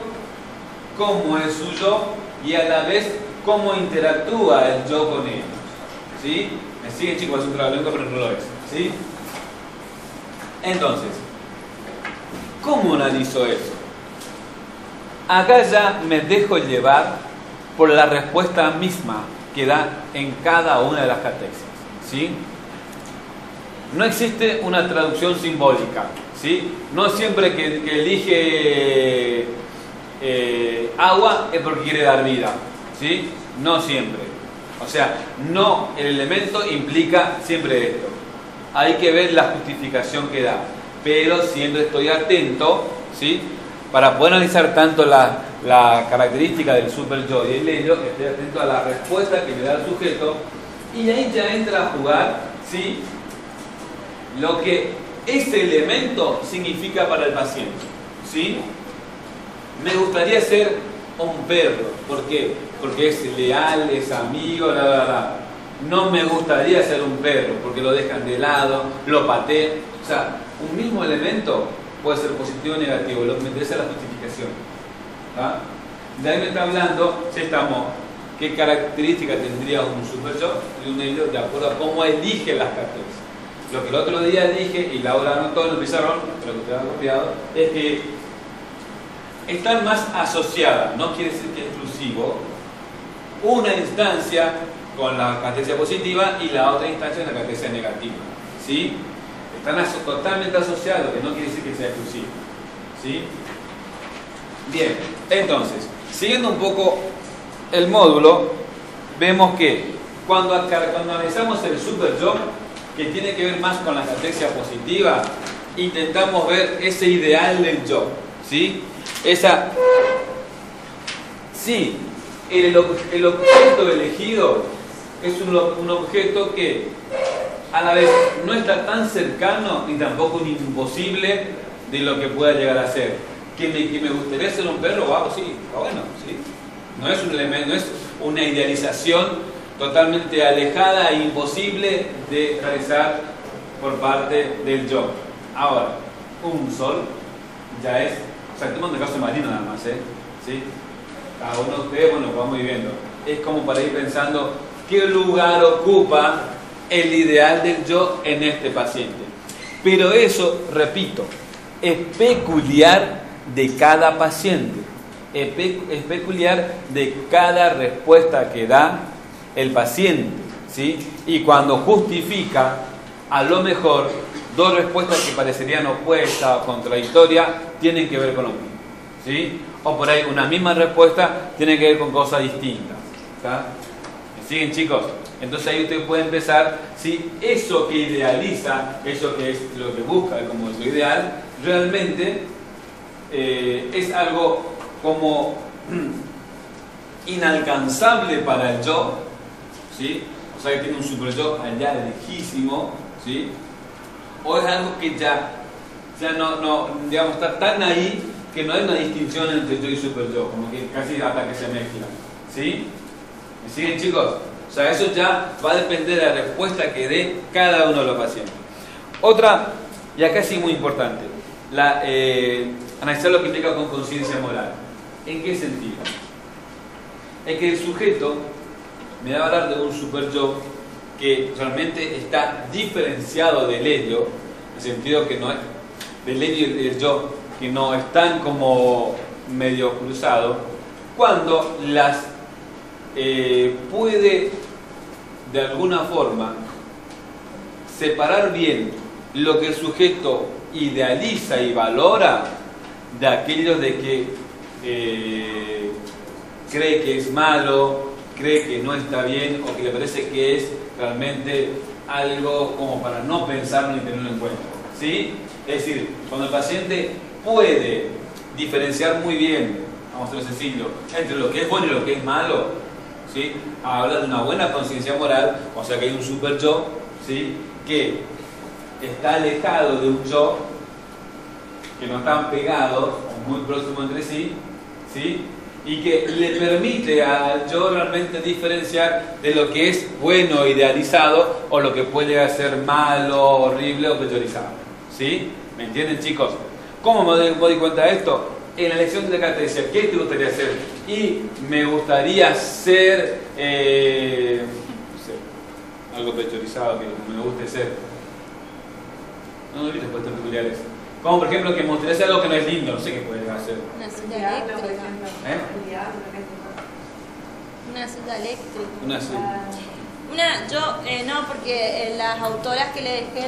cómo es su yo y a la vez cómo interactúa el yo con ellos. ¿Sí? ¿Me siguen, chicos? Es un trabajo lento, pero no lo es. ¿Sí? Entonces, ¿cómo analizo eso? Acá ya me dejo llevar por la respuesta misma que da en cada una de las catexias, ¿sí? No existe una traducción simbólica, ¿sí? No siempre que elige agua es porque quiere dar vida, ¿sí? No siempre. O sea, no, el elemento implica siempre esto. Hay que ver la justificación que da, pero siempre estoy atento, ¿sí? Para poder analizar tanto la característica del super yo y el ello, estoy atento a la respuesta que me da el sujeto y ahí ya entra a jugar, ¿sí? Lo que ese elemento significa para el paciente, ¿sí? Me gustaría ser un perro, ¿por qué? Porque es leal, es amigo, bla, bla, bla. No me gustaría ser un perro, porque lo dejan de lado, lo patean. O sea, un mismo elemento puede ser positivo o negativo, lo que me interesa es la justificación. ¿Ah? De ahí me está hablando, si estamos, qué características tendría un super yo y un ello de acuerdo a cómo elige las categorías. Lo que el otro día dije, y Laura anotó en el pizarrón, pero que usted ha copiado, es que están más asociadas, no quiere decir que es exclusivo, una instancia con la categoría positiva y la otra instancia en la categoría negativa, ¿sí? Están totalmente asociados, que no quiere decir que sea exclusivo, ¿sí? Bien, entonces, siguiendo un poco el módulo, vemos que cuando analizamos el super yo, que tiene que ver más con la categoría positiva, intentamos ver ese ideal del yo, ¿sí? Sí, el objeto elegido es un objeto que a la vez no está tan cercano ni tampoco un imposible de lo que pueda llegar a ser. Que me gustaría ser un perro o algo, sí, está bueno, sí. No es un elemento, no es una idealización totalmente alejada e imposible de realizar por parte del yo. Ahora, un sol ya es, o sea, tomando el caso marino nada más, ¿sí? Cada uno de ustedes, bueno, lo vamos viviendo. Es como para ir pensando qué lugar ocupa el ideal del yo en este paciente. Pero eso, repito, es peculiar de cada paciente, es peculiar de cada respuesta que da el paciente, ¿sí? Y cuando justifica, a lo mejor, dos respuestas que parecerían opuestas o contradictorias, tienen que ver con lo mismo, ¿sí? O por ahí una misma respuesta tiene que ver con cosas distintas. ¿Está? ¿Me siguen, chicos? Entonces ahí usted puede empezar, si eso que idealiza, eso que es lo que busca como su ideal, realmente es algo como inalcanzable para el yo, ¿sí? O sea que tiene un super yo allá lejísimo, ¿sí? O es algo que ya no, digamos, está tan ahí que no hay una distinción entre yo y super yo, como que casi hasta que se mezclan, ¿sí? ¿Me siguen, chicos? O sea, eso ya va a depender de la respuesta que dé cada uno de los pacientes. Otra, y acá sí muy importante, analizar lo que implica con conciencia moral. ¿En qué sentido? Es que el sujeto me va a hablar de un super yo que realmente está diferenciado del ello, en el sentido que no es del ello y del yo, que no están como medio cruzados, cuando las puede de alguna forma separar bien lo que el sujeto idealiza y valora de aquello de que cree que es malo, cree que no está bien o que le parece que es realmente algo como para no pensarlo ni tenerlo en cuenta, ¿sí? Es decir, cuando el paciente puede diferenciar muy bien, vamos a hacerlo sencillo, entre lo que es bueno y lo que es malo, ¿sí? Habla de una buena conciencia moral, o sea que hay un super yo, ¿sí? Que está alejado de un yo, que no están pegados o muy próximos entre sí, ¿sí? Y que le permite al yo realmente diferenciar de lo que es bueno, idealizado, o lo que puede llegar a ser malo, horrible o peyorizado, ¿sí? ¿Me entienden, chicos? ¿Cómo me doy cuenta de esto? En la lección de acá te decía, ¿qué te gustaría hacer? Y me gustaría ser, no sé, algo peyorizado que me guste ser. No viste puestos peculiares. Como por ejemplo que me gustaría hacer algo que no es lindo, no sé qué puede hacer. Una silla eléctrica. Una silla eléctrica. Una silla. No, porque las autoras que le dejé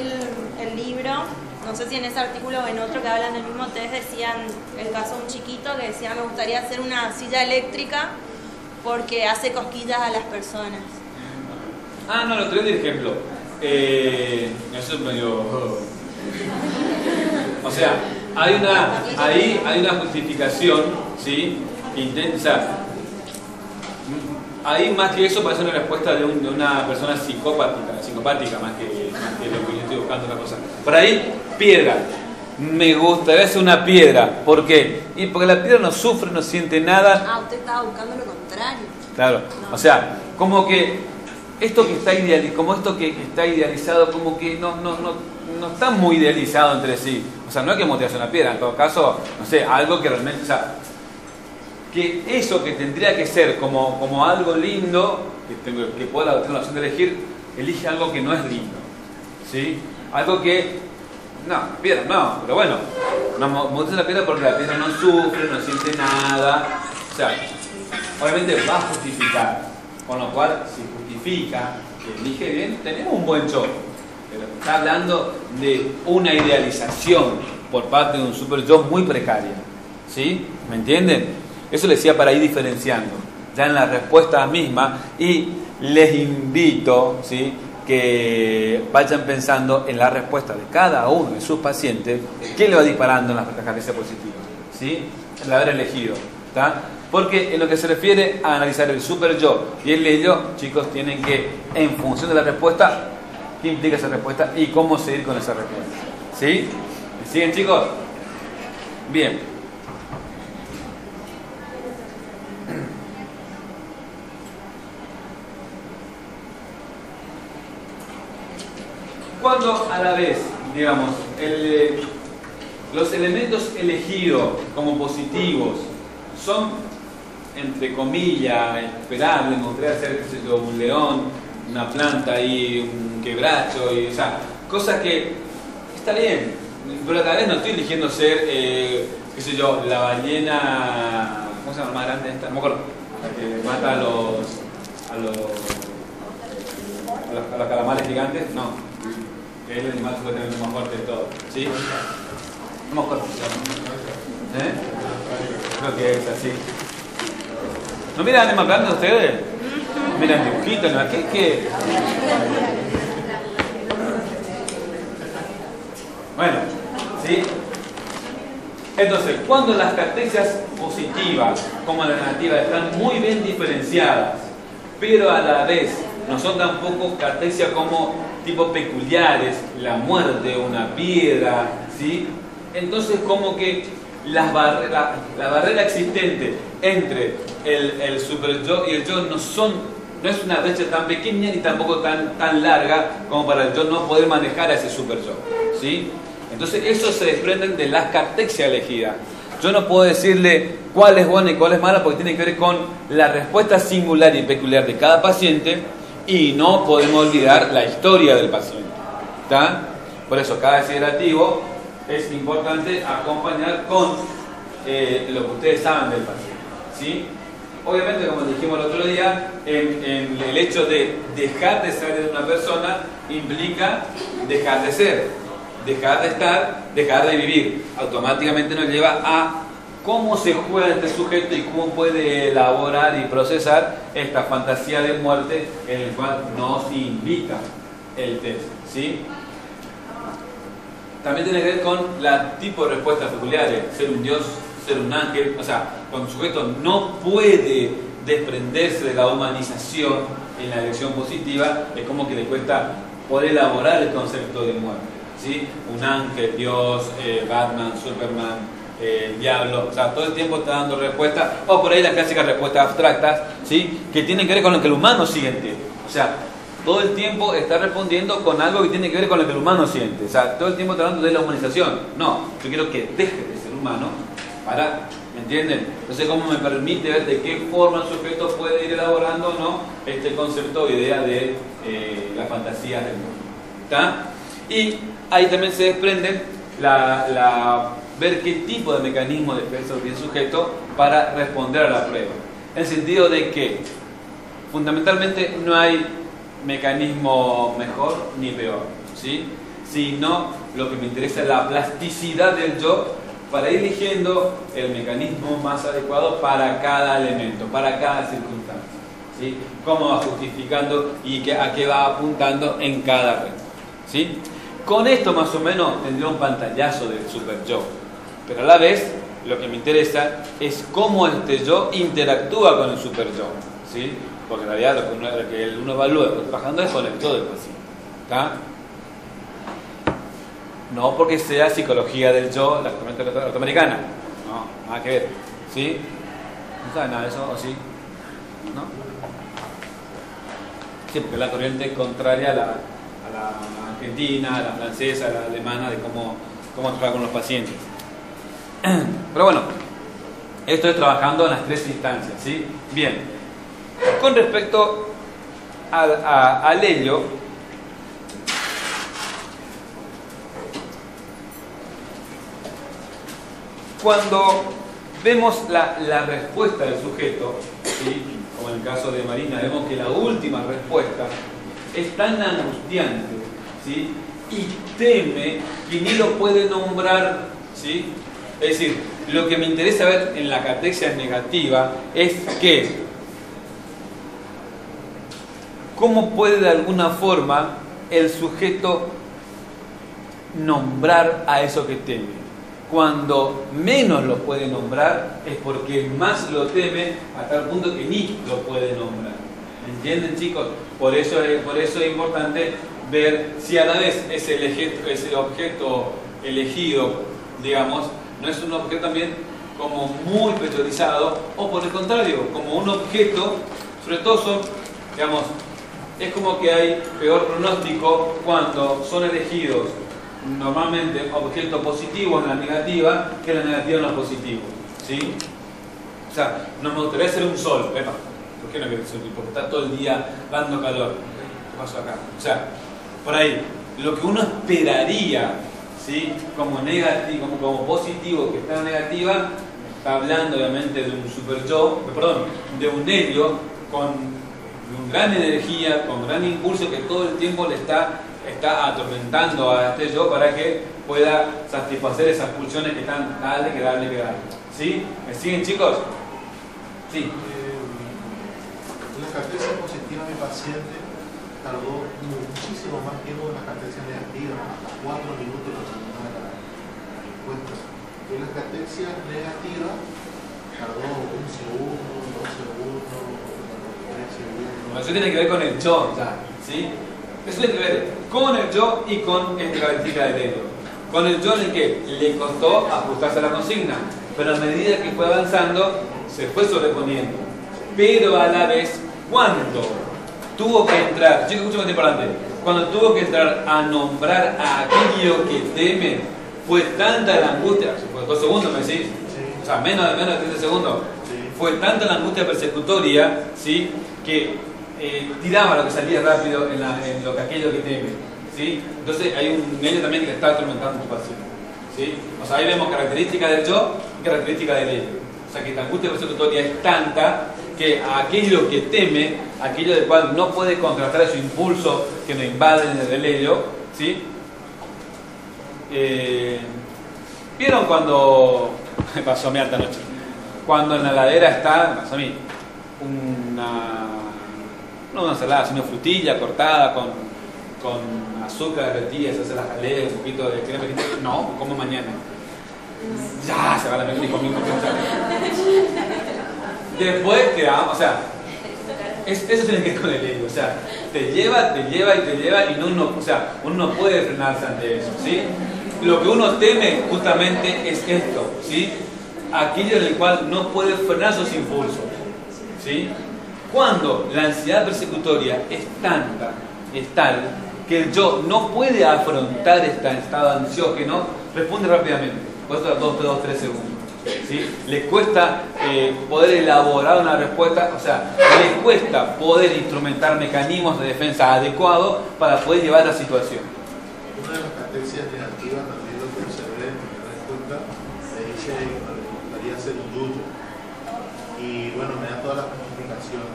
el libro, no sé si en ese artículo o en otro que hablan del mismo test, decían el caso de un chiquito que decía me gustaría hacer una silla eléctrica porque hace cosquillas a las personas. Ah, no, lo otro día de ejemplo. Eso es medio... O sea, hay una justificación, ¿sí? Que intenta, o sea, ahí más que eso parece una respuesta de una persona psicopática más que lo que yo estoy buscando otra cosa. Por ahí, piedra. Me gustaría hacer una piedra. ¿Por qué? Y porque la piedra no sufre, no siente nada. Ah, usted estaba buscando lo contrario. Claro, no. O sea, como que esto que está idealizado, como que no está muy idealizado entre sí. O sea, no es que motive una piedra, en todo caso, no sé, algo que realmente, o sea, que eso que tendría que ser como algo lindo, que pueda tener la opción de elegir, elige algo que no es lindo, ¿sí? Algo que, no, piedra no, pero bueno, no motive la piedra porque la piedra no sufre, no siente nada, o sea, obviamente va a justificar, con lo cual, si justifica, que elige bien, tenemos un buen yo. Pero está hablando de una idealización por parte de un super yo muy precaria, ¿sí? ¿Me entienden? Eso les decía para ir diferenciando ya en la respuesta misma, y les invito, ¿sí?, que vayan pensando en la respuesta de cada uno de sus pacientes, qué le va disparando en las características positivas, ¿sí? El haber elegido, ¿está? Porque en lo que se refiere a analizar el super yo y el ello, chicos, tienen que, en función de la respuesta, qué implica esa respuesta y cómo seguir con esa respuesta, ¿sí? ¿Me siguen, chicos? Bien. Cuando a la vez, digamos, los elementos elegidos como positivos son, entre comillas, esperables, me gustaría hacer, qué sé yo, un león, una planta y un quebracho, y, o sea, cosas que está bien, pero tal vez no estoy eligiendo ser, qué sé yo, la ballena, ¿cómo se llama más grande esta? No me acuerdo, la que mata a los calamares gigantes, no, que es el animal supuestamente más fuerte de todo, ¿sí? No me acuerdo. Creo que es así. ¿No miran Animal Planet ustedes? Miran dibujitos, ¿no? ¿Qué? Bueno, ¿sí? Entonces, cuando las cartesias positivas como las negativas están muy bien diferenciadas, pero a la vez no son tampoco cartesias como tipo peculiares, la muerte, una piedra, ¿sí? Entonces como que la barrera existente entre el superyo y el yo no es una brecha tan pequeña ni tampoco tan larga como para el yo no poder manejar a ese superyo, ¿sí? Entonces eso se desprende de las cartesias elegidas. Yo no puedo decirle cuál es buena y cuál es mala porque tiene que ver con la respuesta singular y peculiar de cada paciente y no podemos olvidar la historia del paciente, ¿está? Por eso cada desiderativo es importante acompañar con lo que ustedes saben del paciente, ¿sí? Obviamente, como dijimos el otro día, en el hecho de dejar de ser de una persona implica dejar de ser, dejar de estar, dejar de vivir. Automáticamente nos lleva a cómo se juega este sujeto y cómo puede elaborar y procesar esta fantasía de muerte en el cual nos invita el test, ¿sí? También tiene que ver con la tipo de respuestas peculiares, ser un dios, ser un ángel, o sea, cuando el sujeto no puede desprenderse de la humanización en la dirección positiva, es como que le cuesta poder elaborar el concepto de muerte, ¿sí? Un ángel, Dios, Batman, Superman, el diablo, o sea, todo el tiempo está dando respuestas, o por ahí las clásicas respuestas abstractas, ¿sí? Que tienen que ver con lo que el humano siente, o sea, todo el tiempo está respondiendo con algo que tiene que ver con lo que el humano siente, o sea, todo el tiempo está hablando de la humanización. No, yo quiero que deje de ser humano para, ¿me entienden? Entonces, ¿cómo me permite ver de qué forma el sujeto puede ir elaborando, ¿no?, este concepto o idea de las fantasías del mundo? ¿Está? Y ahí también se desprende ver qué tipo de mecanismo de defensa tiene el sujeto para responder a la prueba. En el sentido de que, fundamentalmente, no hay mecanismo mejor ni peor, ¿sí? Sino lo que me interesa es la plasticidad del yo para ir eligiendo el mecanismo más adecuado para cada elemento, para cada circunstancia, ¿sí? Cómo va justificando y a qué va apuntando en cada red, ¿sí? Con esto más o menos tendría un pantallazo del super yo, pero a la vez lo que me interesa es cómo este yo interactúa con el super yo, ¿sí? Porque en realidad lo que uno evalúa trabajando es con el yo del paciente, ¿está? No porque sea psicología del yo, la corriente norteamericana, no, nada que ver, ¿sí? ¿No saben nada de eso o sí? ¿No? Sí, porque la corriente contraria a la argentina, a la francesa, a la alemana, de cómo trabajar con los pacientes. Pero bueno, esto es trabajando en las tres instancias, ¿sí? Bien. Con respecto al ello, cuando vemos la respuesta del sujeto, ¿sí?, como en el caso de Marina, vemos que la última respuesta es tan angustiante, ¿sí?, y teme que ni lo puede nombrar, ¿sí? Es decir, lo que me interesa ver en la catexia negativa es que cómo puede de alguna forma el sujeto nombrar a eso que teme. Cuando menos lo puede nombrar es porque más lo teme a tal punto que ni lo puede nombrar. ¿Entienden, chicos? Por eso es importante ver si a la vez ese objeto elegido, digamos, no es un objeto también como muy pejorizado, o por el contrario, como un objeto, sobre todo son, digamos, es como que hay peor pronóstico cuando son elegidos normalmente objetos positivos en la negativa que en la negativa en los positivos, ¿sí? O sea, no me gustaría ser un sol, ¿verdad? ¿Por qué no quiero ser un sol? Porque está todo el día dando calor. ¿Qué pasó acá? O sea, por ahí, lo que uno esperaría, ¿sí?, como negativo, como positivo que está en negativa, está hablando obviamente de un super yo, perdón, de un helio con gran energía, con gran impulso que todo el tiempo le está atormentando a este yo para que pueda satisfacer esas pulsiones que están dale, ¿Sí? ¿Me siguen, chicos? Sí. La cartesia positiva de mi paciente tardó muchísimo más tiempo que la cartesia negativa, 4 minutos para terminar la respuesta. Y la cartesia negativa tardó 1 segundo, 2 segundos, 3 segundos. Eso tiene que ver con el yo, ya, ¿sí? Eso tiene que ver con el yo y con la característica del ego. Con el yo en el que le costó ajustarse a la consigna, pero a medida que fue avanzando, se fue sobreponiendo. Pero a la vez, cuando tuvo que entrar, chicos, escuchen lo importante, cuando tuvo que entrar a nombrar a aquello que teme, fue tanta la angustia, fue 2 segundos, me decís, o sea, menos de 30 segundos, fue tanta la angustia persecutoria, ¿sí? Que tiraba lo que salía rápido en lo que aquello que teme, ¿sí? Entonces hay un medio también que le está atormentando a tu paciente, ¿sí? O sea, ahí vemos características del yo y características del ello. O sea, que la angustia persecutoria es tanta que aquello que teme, aquello del cual no puede contrastar su impulso que nos invade en el ello, ¿sí? ¿Vieron cuando me pasó a mí alta noche? Cuando en la heladera está, me pasó a mí, no una ensalada, sino frutilla cortada con azúcar derretida, se hace la jalea, un poquito de crema, no, como mañana. Ya, se va la mierda y comí. Después quedamos, o sea, eso tiene que ver con el ego, o sea, te lleva y uno no puede frenarse ante eso, ¿sí? Lo que uno teme justamente es esto, ¿sí? Aquello en el cual no puede frenar sus impulsos, ¿sí? Cuando la ansiedad persecutoria es tanta, es tal, que el yo no puede afrontar este estado ansiógeno, responde rápidamente, por eso 2, 3 segundos, ¿sí? Les cuesta poder elaborar una respuesta, o sea, les cuesta poder instrumentar mecanismos de defensa adecuados para poder llevar la situación. Una de las cartesias negativas también lo que observé en la respuesta me dice que me gustaría hacer un yuyo y bueno, me da todas las justificaciones,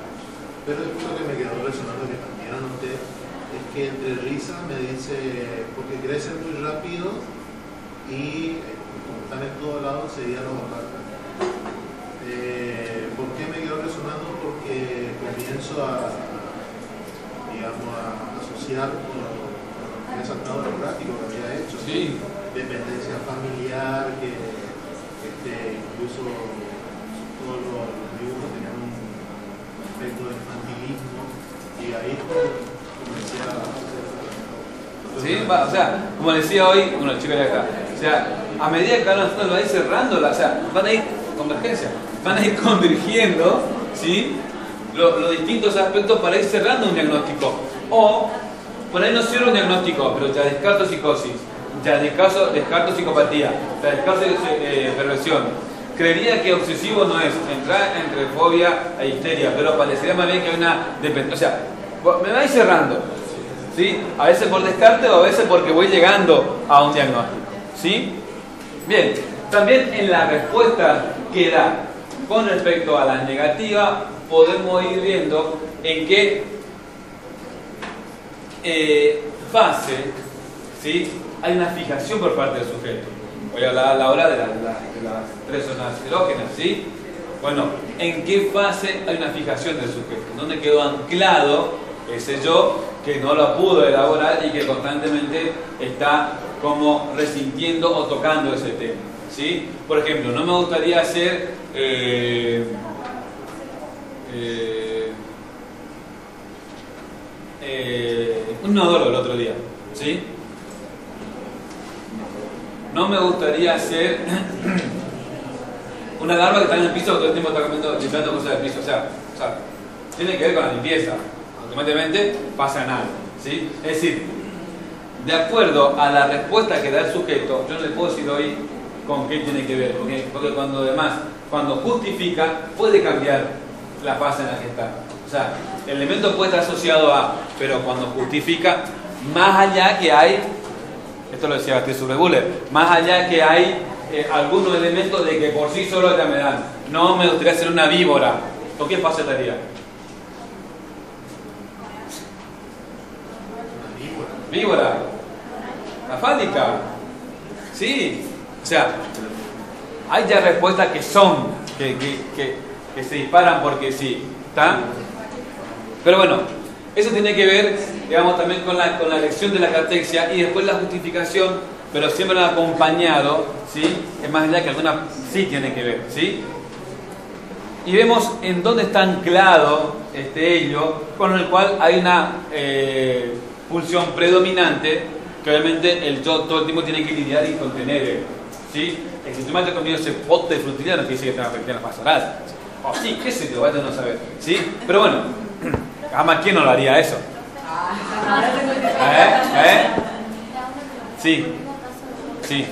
pero después lo que me quedó resonando, que también anoté, es que entre risas me dice porque crecen muy rápido y como están en todos lados sería lo bajata. ¿Por qué me quedó resonando? Porque comienzo a asociar he saltado lo práctico que había hecho, sí. Dependencia familiar, que incluso todos los dibujos tenían un aspecto de infantilismo, y ahí comencé a hacer. Sí, o sea, como decía hoy, bueno, el chico ya está, o sea, a medida que cada uno lo va a ir cerrando, o sea, van a ir convergencia, van a ir convergiendo, ¿sí? Los distintos aspectos para ir cerrando un diagnóstico. O por ahí no cierro un diagnóstico, pero ya descarto psicosis, ya descarto psicopatía, ya descarto perversión. Creería que obsesivo no es, entrar entre fobia e histeria, pero parecería más bien que hay una dependencia. O sea, me va a ir cerrando, ¿sí? A veces por descarte o a veces porque voy llegando a un diagnóstico, ¿sí? Bien, también en la respuesta que da con respecto a la negativa, podemos ir viendo en qué fase, ¿sí? Hay una fijación por parte del sujeto. Voy a hablar ahora de las 3 zonas erógenas, ¿sí? Bueno, ¿en qué fase hay una fijación del sujeto? ¿Dónde quedó anclado ese yo que no lo pudo elaborar y que constantemente está como resintiendo o tocando ese tema, ¿sí? Por ejemplo, no me gustaría hacer un inodoro el otro día, ¿sí? No me gustaría hacer una larva que está en el piso todo el tiempo está limpiando cosas del piso, o sea, tiene que ver con la limpieza, automáticamente pasa nada, ¿sí? Es decir, de acuerdo a la respuesta que da el sujeto, yo no le puedo decir hoy con qué tiene que ver, porque cuando justifica puede cambiar la fase en la que está. O sea, el elemento puede estar asociado a, pero cuando justifica, más allá que hay, esto lo decía Beatriz Buller, más allá que hay algunos elementos de que por sí solo ya me dan. No me gustaría ser una víbora. ¿Con qué fase estaría? Víbora. La fálica. Sí. O sea, Hay ya respuestas que son, que se disparan porque sí, ¿está? Pero bueno, eso tiene que ver, digamos, también con la elección de la catexia y después la justificación, pero siempre acompañado, ¿sí? Es más allá que algunas sí tienen que ver, ¿sí? Y vemos en dónde está anclado este ello, con el cual hay una pulsión predominante, que obviamente el yo todo el tiempo tiene que lidiar y contener, ¿sí? El si tú me has comido ese pote de frutilla no quiere decir que tengas que las pastoral. O sí, qué sé yo, vaya a no saber, ¿sí? Pero bueno, jamás quién no lo haría eso. Sí, sí.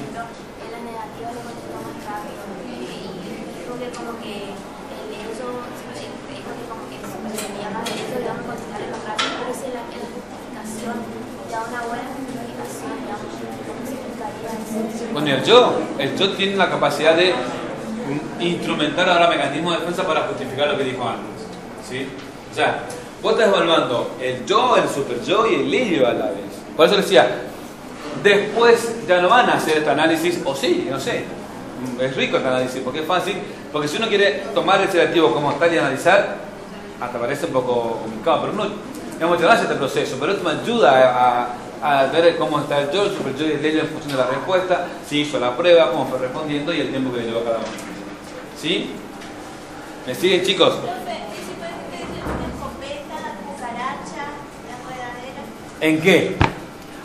Bueno, el yo tiene la capacidad de instrumentar ahora mecanismos de defensa para justificar lo que dijo antes, ¿sí? O sea, vos estás evaluando el yo, el super yo y el ello a la vez. Por eso decía, después ya no van a hacer este análisis, o sí, no sé, es rico este análisis, porque es fácil, porque si uno quiere tomar el selectivo como tal y analizar, hasta parece un poco complicado, pero uno, digamos, te hace este proceso, pero esto me ayuda a ver cómo está el yo, el super yo y el ello en función de la respuesta, si hizo la prueba, cómo fue respondiendo y el tiempo que le llevó cada uno. ¿Sí? ¿Me siguen, chicos? ¿En qué?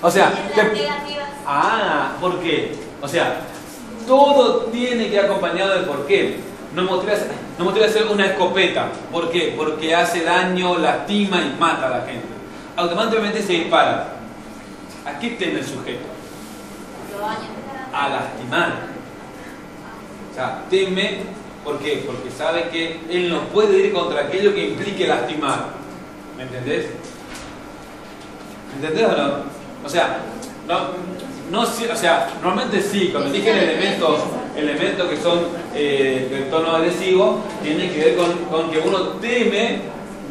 O sea, ¿por qué? O sea, todo tiene que ir acompañado del por qué. No me gustaría hacer una escopeta. ¿Por qué? Porque hace daño, lastima y mata a la gente. Automáticamente se dispara. ¿A qué teme el sujeto? A lastimar. O sea, teme, ¿por qué? Porque sabe que él no puede ir contra aquello que implique lastimar. ¿Me entendés? ¿Me entendés o no? O sea, o sea, normalmente sí, cuando eligen elementos que son del tono agresivo, tiene que ver con que uno teme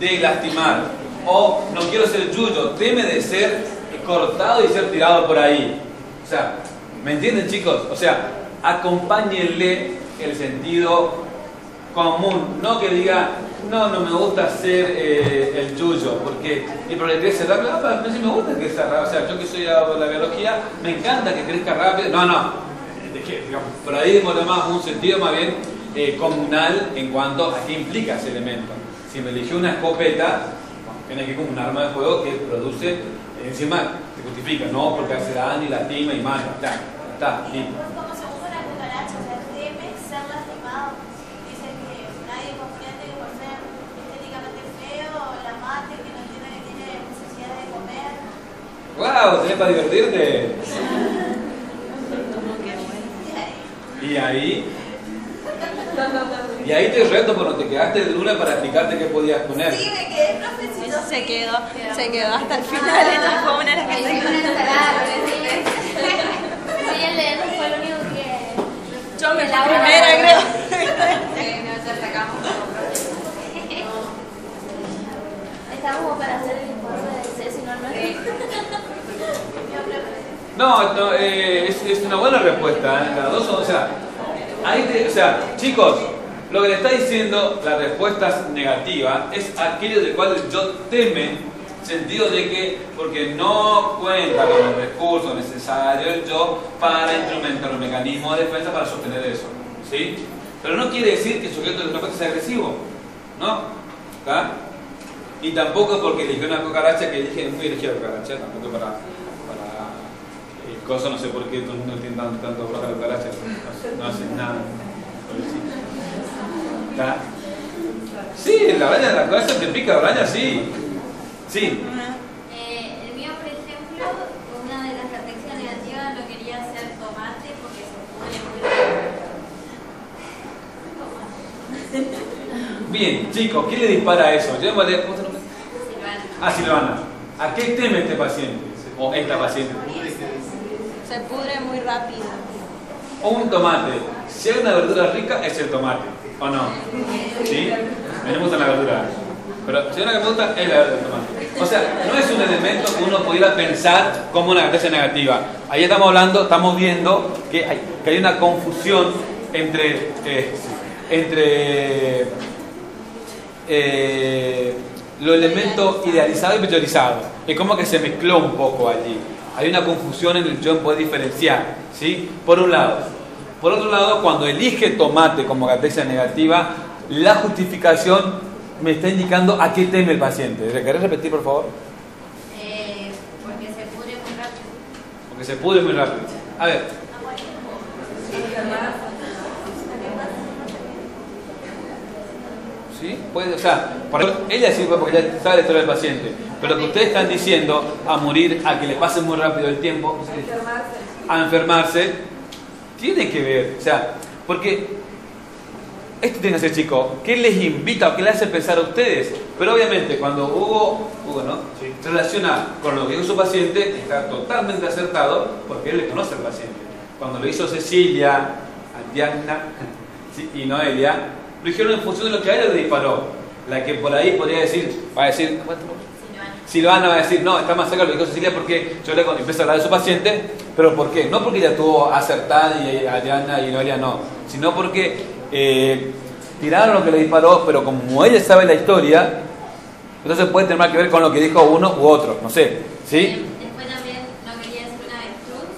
de lastimar. O no quiero ser yuyo, teme de ser cortado y ser tirado por ahí. O sea, ¿me entienden, chicos? O sea, acompáñenle el sentido común, no que diga, no me gusta ser el yuyo, porque y por el que ser rápido, a mí sí me gusta que sea rápido, o sea, yo que soy de la biología, me encanta que crezca rápido, digamos, por ahí demora más un sentido más bien comunal en cuanto a qué implica ese elemento. Si me eligió una escopeta, tiene que ir como un arma de fuego que produce, encima te justifica, no porque hace daño y lastima y mata, está, listo. Como se usa una cucaracha, o sea, teme ser lastimado. Dice que nadie comprende que por ser estéticamente feo, la mate, que no tiene necesidad de comer. ¡Wow! ¿Tenés para divertirte? Y ahí te reto, pero te quedaste de luna para explicarte qué podías poner. Sí, me quedé profesito. Se quedó hasta el final, entonces fue una de las que se quedó. Sí, el de él fue lo único que... Yo me fui primera, creo. Nos sacamos. Estábamos para hacer el informe de Ceci, No, es una buena respuesta, ¿eh? Las dos son, o sea, chicos, lo que le está diciendo la respuesta negativa es aquello del cual yo teme, sentido de que, porque no cuenta con los recursos necesarios el yo para instrumentar un mecanismo de defensa para sostener eso, ¿sí? Pero no quiere decir que el sujeto de respuesta sea agresivo, ¿no? ¿Está? Y tampoco porque eligió una cucaracha, que dije, muy elegida cucaracha, tampoco para cosa, no sé por qué todo el mundo tiene tanto roja de cucaracha, no hacen nada. ¿Está? Sí, la araña, la cucaracha te pica, la araña, sí. Sí. El mío, por ejemplo, una de las catexias negativas lo quería hacer tomate porque se pone muy Bien, chicos, ¿qué le dispara a eso? ¿Cómo se llama? Silvana. Silvana. ¿A qué teme este paciente? O esta paciente. Se pudre muy rápido. O un tomate. Si hay una verdura rica, es el tomate. ¿O no? ¿Sí? A mí me gusta la verdura. Pero si hay una que me gusta, es la verdura del tomate. O sea, no es un elemento que uno pudiera pensar como una catecia negativa. Ahí estamos viendo que hay una confusión los elementos idealizados y priorizados. Es como que se mezcló un poco allí. Hay una confusión en el yo en poder diferenciar, ¿sí? Por un lado. Por otro lado, cuando elige tomate como catequia negativa, la justificación me está indicando a qué teme el paciente. ¿Querés repetir, por favor? Porque se pudre muy rápido. Porque se pudre muy rápido. A ver. ¿Sí? Puede, o sea, ella sí puede porque ya sabe la historia del paciente. Pero lo que ustedes están diciendo, a morir, a que le pase muy rápido el tiempo, a enfermarse, tiene que ver. O sea, porque esto tiene que ser, chicos, ¿qué les invita o qué les hace pensar a ustedes? Pero obviamente cuando Hugo ¿no? Sí. Se relaciona con lo que dijo su paciente, está totalmente acertado porque él le conoce al paciente. Cuando lo hizo Cecilia, Diana y Noelia, lo dijeron en función de lo que a ella le disparó. La que por ahí podría decir, va a decir, Silvana va a decir, no, está más cerca de lo que dijo Cecilia porque yo le empiezo a hablar de su paciente, pero ¿por qué? No porque ella estuvo acertada y Diana y Noelia no, sino porque tiraron lo que le disparó, pero como ella sabe la historia, entonces puede tener más que ver con lo que dijo uno u otro, no sé, ¿sí? Después también no quería ser una avestruz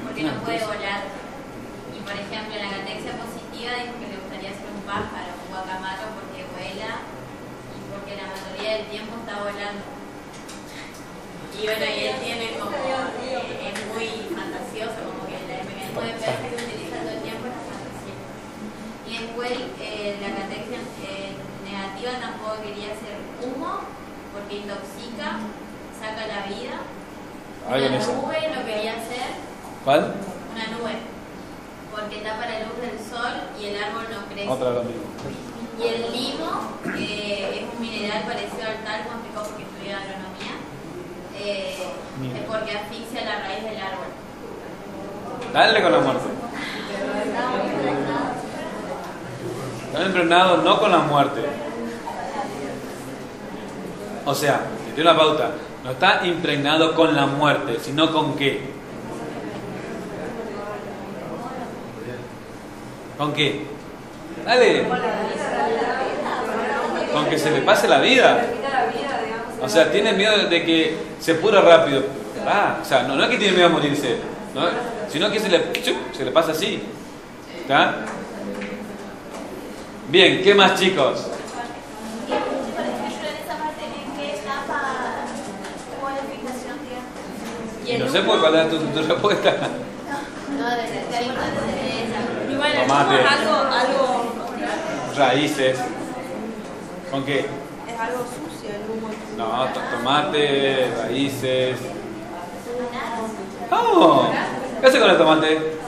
porque no puede volar. Y por ejemplo, en la catexia positiva dijo que le gustaría ser un pájaro, un guacamaro porque vuela y porque la mayoría del tiempo está volando. Y bueno, y él tiene como, es muy fantasioso, como que el mecanismo de defensa que utiliza todo el tiempo es la fantasía. Y después la catexia negativa tampoco quería ser humo porque intoxica, saca la vida. Una nube no quería ser. ¿Cuál? Una nube, porque tapa la luz del sol y el árbol no crece. Otra lo mismo. Y el limo es un mineral parecido al talco, explicó porque estudié agronomía. Es porque asfixia la raíz del árbol. Dale con la muerte. Están impregnados no con la muerte. O sea, si tiene una pauta, no está impregnado con la muerte, sino con qué. ¿Con qué? Dale. Con que se le pase la vida. O sea, tiene miedo de que se pudra rápido. O sea, no es que tiene miedo a morirse, ¿no? Sino que se le pasa así. ¿Está? Bien, ¿qué más, chicos? Por ejemplo, en esa parte en qué etapa hubo la fijación, digamos. No sé cuál es tu respuesta. No, desde ahí Y bueno, Tomate. es algo Raíces. ¿Con qué? es algo sucio el humo. No, tomate, raíces. ¡Oh! ¿Qué hace con el tomate?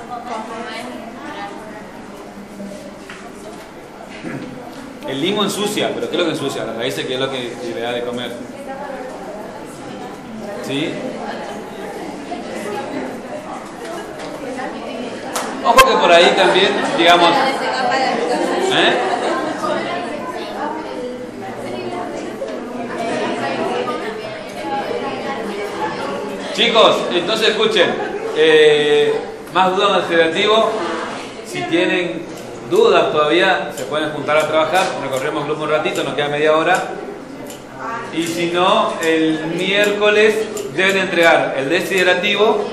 El limo ensucia, pero ¿qué es lo que ensucia? Las raíces, ¿qué es lo que le da de comer? ¿Sí? Ojo que por ahí también, digamos... Chicos, entonces escuchen, más dudas en el federativo. Si tienen dudas todavía, se pueden juntar a trabajar, recorremos el grupo un ratito, nos queda media hora. Y si no, el miércoles deben entregar el desiderativo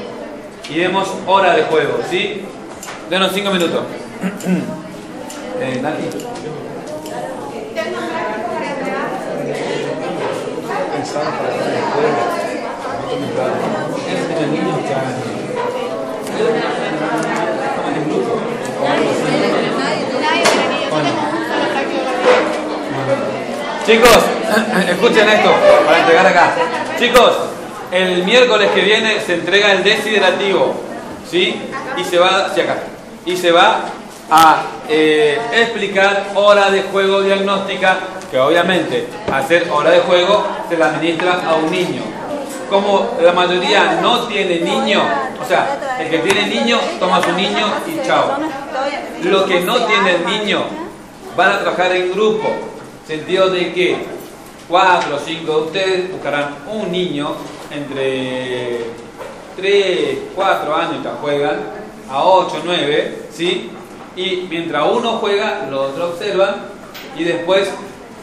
y demos hora de juego, ¿sí? Denos 5 minutos. Nati. Chicos, escuchen esto para entregar acá. Chicos, el miércoles que viene se entrega el desiderativo, ¿sí? Y se va hacia acá. Y se va a explicar hora de juego diagnóstica, que obviamente hacer hora de juego se la administra a un niño. Como la mayoría no tiene niño, o sea, el que tiene niño toma a su niño y chao. Los que no tienen niño van a trabajar en grupo, sentido de que 4 o 5 de ustedes buscarán un niño entre 3, 4 años que juegan, a 8, 9, ¿sí? y mientras uno juega, los otros observan y después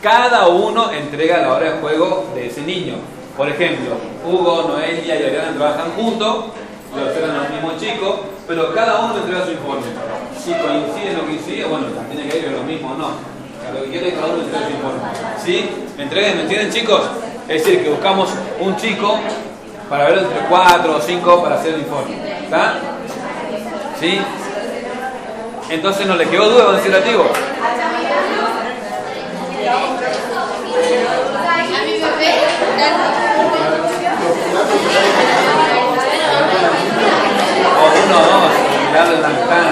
cada uno entrega la hora de juego de ese niño. Por ejemplo, Hugo, Noelia y Ariana trabajan juntos, lo observan los mismos chicos, pero cada uno entrega su informe. Si coincide o no coincide, bueno, tiene que ir lo mismo o no. Lo que quiere es que cada uno entregue su informe. ¿Sí? ¿Me entienden, chicos? Es decir, que buscamos un chico para ver entre 4 o 5 para hacer el informe. ¿Está? ¿Sí? Entonces no le quedó duda con el citativo. O 1 o 2, mirarle la ventana.